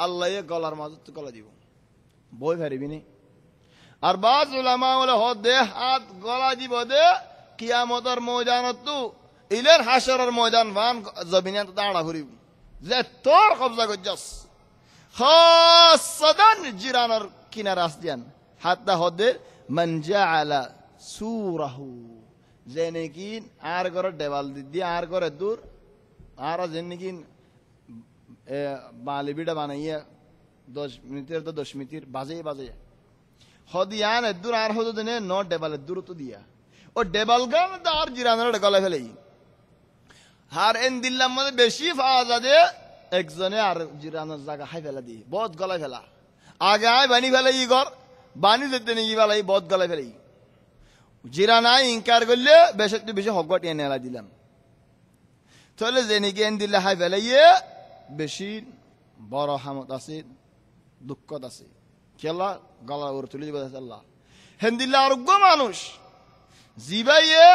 আল্লাহ গলার মাঝে গলা দিব বই পারিবি নি আর বাজ উলামা বলে হদে হাত গলা দিব দে কিয়ামতের ময়দানত ইলের হাসরের ময়দান ভান জবিনে তো দাঁড়া করিব যে তোর কবজা গজ্জাস খাসাদান জিরানার কিনার আসদিয়ান হাত্তা হদে মান জাআলা সুরাহু যে নাকি আর করে দেওয়াল দি আর করে দূর আর যে নাকি বালিবিটা বানাইয়া 10 মিনিটের তো 10 মিনিট বাজে হদিয়ান দূর আর হতো দিনে ন ডেবালের দূরত্ব দিয়া ও ডেবাল গান আর জিরানার গলা ফেলাই আর এন দিল্লার মধ্যে বেশি পাওয়া যাবে একজনে আর জিরানার জায়গা হাই ফেলা দিয়ে বহুত গলায় ফেলা আগে আয় বানি ফেলাই ই ঘর বানি যেতে নাকি ফেলাই বহুত গলায় ফেলাই জিরানায় ইনকার করলে বেশি হকট এনে এলা দিলাম তাহলে যে নাকি এন দিল্লা হাই ফেলাইয়ে বেশি বড় হামত আছে দুঃখত আছে খেলা গলা ওর তুলে দিব আল্লাহ হেন্দিল্লা আরোগ্য মানুষ জিবাইয়ে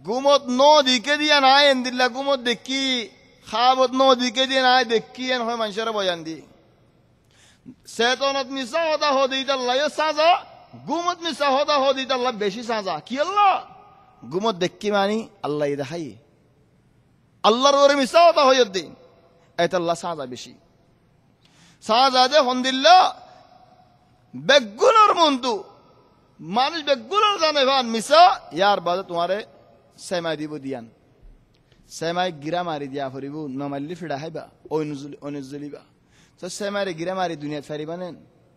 গুমত দিকে দিয়া নাই এন্দিল্লা গুমত দেখি খাবত দিকে দিয়ে নাই দেখি এন হয় মানুষের বয়ান দি চেতনত মিশা হতা হদিত আল্লাহ সাজা গুমত মিশা হতা হদিত আল্লাহ বেশি সাজা কি আল্লাহ গুমত দেখি মানি আল্লাহ দেখাই আল্লাহর ওরে মিশা হতা হয়ে দিন এত আল্লাহ সাজা বেশি সাজা দে হন্দিল্লা বেগুলোর মন্তু মানুষ বেগুলোর জানে ভান মিশা ইয়ার বাদে তোমারে সেমাই দিব দিয়ান সেমাই গিরা মারি দিয়া ফরিব নমালি ফিডা হাইবা অনুজলিবা তো সেমাইরে গিরা মারি দুনিয়া ফেরিবা নেন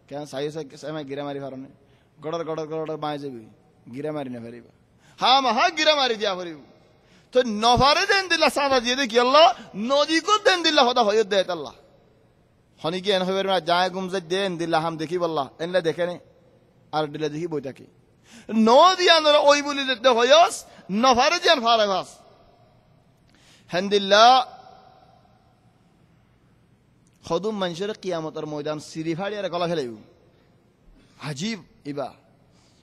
কেন সাইয়ে সেমাই গিরা মারি ফারনে গড়র বাই যাবি গিরা মারি না ফেরিবা হা গিরা মারি দিয়া ফরিব তো নফারে দেন দিলা সাদা দিয়ে দেখি আল্লাহ নদী কো দেন দিলা হতা হয়ে দে আল্লাহ হনি কি এন হইবে না যায় গুমজে দেন দিলা হাম দেখি বল্লাহ এনলা দেখে নে আর দিলা দেখি বই থাকি নদী আনরা ওই বলি দেখতে হয়স নফারে যেন ফারে ভাস হেন্দিল্লা খদুম মানুষের কিয়ামতের ময়দান সিরি ফাড়িয়ার গলা ফেলাইব আজীব ইবা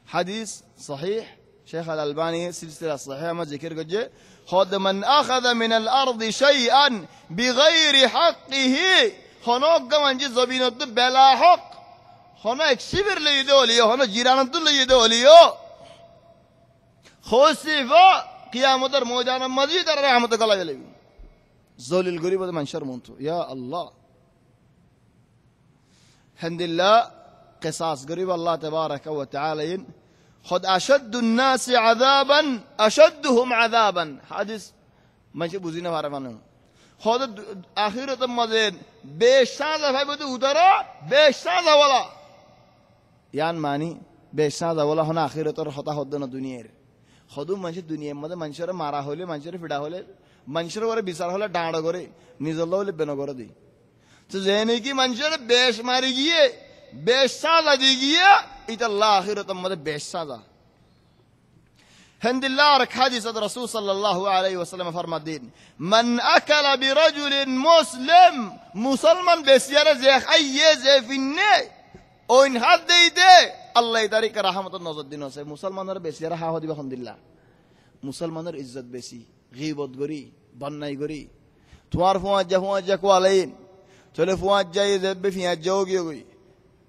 হাদিস সহিহ শেখ আল আলবানী সিলসিলা সহিহ আমার জিকির করছে খদ মান আখাযা মিনাল আরদি শাইআন বিগাইরি হাক্কিহি হনক গামানজি জবিনত বেলা হক হন এক শিবির লই দে ওলিও হন জিরানত লই দে ওলিও খুসিফা কিয়ামতের ময়দানের মাঝে তার রহমত গলা ফেলাইব জলিল গরিব মানুষের মন্ত্র ইয়া আল্লাহ হেন্দিল্লা কিসাস গরিব আল্লাহ তাবারাকা ওয়া তাআলা خد أشد الناس عذابا أشدهم عذابا حديث ماشي بوزينا فارفانه خد آخرة مزين بيشازا فايبودي ودرا بيشازا ولا يان ماني بيشازا ولا هنا آخرة رخطا خدنا دنيا خدو ماشي دنيا مده منشر مارا هوله منشر فيدا هوله منشر وره بيسار هوله داندا করে নিজল্লাহ হলে বেন করে দেই তো জেনে কি মানুষের বেশ মারি গিয়ে বেশ সাজা দিয়ে গিয়ে এটা আল্লাহ আখিরাতের মধ্যে বেশ সাজা হেন্দিল্লাহ আর হাদিসে রাসূল সাল্লাল্লাহু আলাইহি ওয়াসাল্লাম ফরমাতেন মান আকালা বিরাজুলিন মুসলিম মুসলমান বেসিয়ারে যে খাইয়ে যে ফিন্নে ওইন হাত দেই দে আল্লাহ তারিকা রহমতের নজর দিন আছে মুসলমানের বেসিয়ারে হা দিবা আলহামদুলিল্লাহ মুসলমানের ইজ্জত বেশি গীবত করি বন্যাই করি তোমার ফুয়াজ্জা কোয়ালাইন চলে ফুয়াজ্জা যাবে ফিয়াজ্জাও গিয়ে গই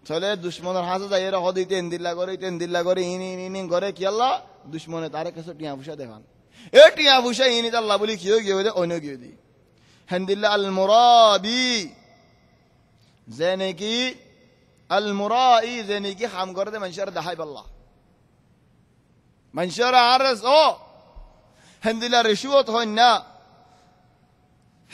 চলে দুশ্মনের হাতে যাই এরা হদি তেন্দিল্লা করে ইনি করে কি আল্লাহ দুশ্মনে তারে কাছে টিয়া ফুসা দেখান এ টিয়া ফুসা ইনি আল্লাহ বলি কিও গিয়ে দে অন্য গিয়ে দি هندلا المرابي زينكي المرائي زينكي خام قرد من شر دحيب الله من شر عرس او هندلا رشوت هنا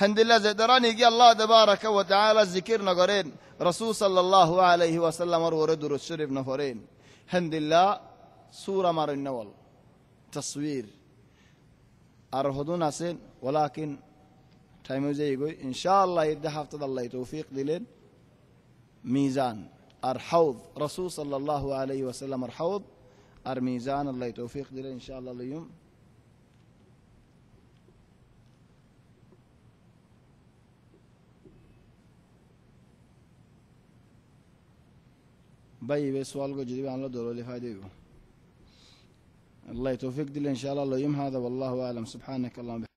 هندلا زدراني كي الله تبارك وتعالى ذكر نقرين رسول صلى الله عليه وسلم ورد الشريف نفرين هندلا سورة مر النول تصوير أرهدون أسين ولكن تايمو زي يقول إن شاء الله يدي حفظ الله توفيق دلين ميزان الحوض رسول صلى الله عليه وسلم الحوض ميزان الله توفيق دلين إن شاء الله اليوم باي بسؤال کو جدي عن الله دور فائدة الله توفيق دلين إن شاء الله اليوم هذا والله أعلم سبحانك اللهم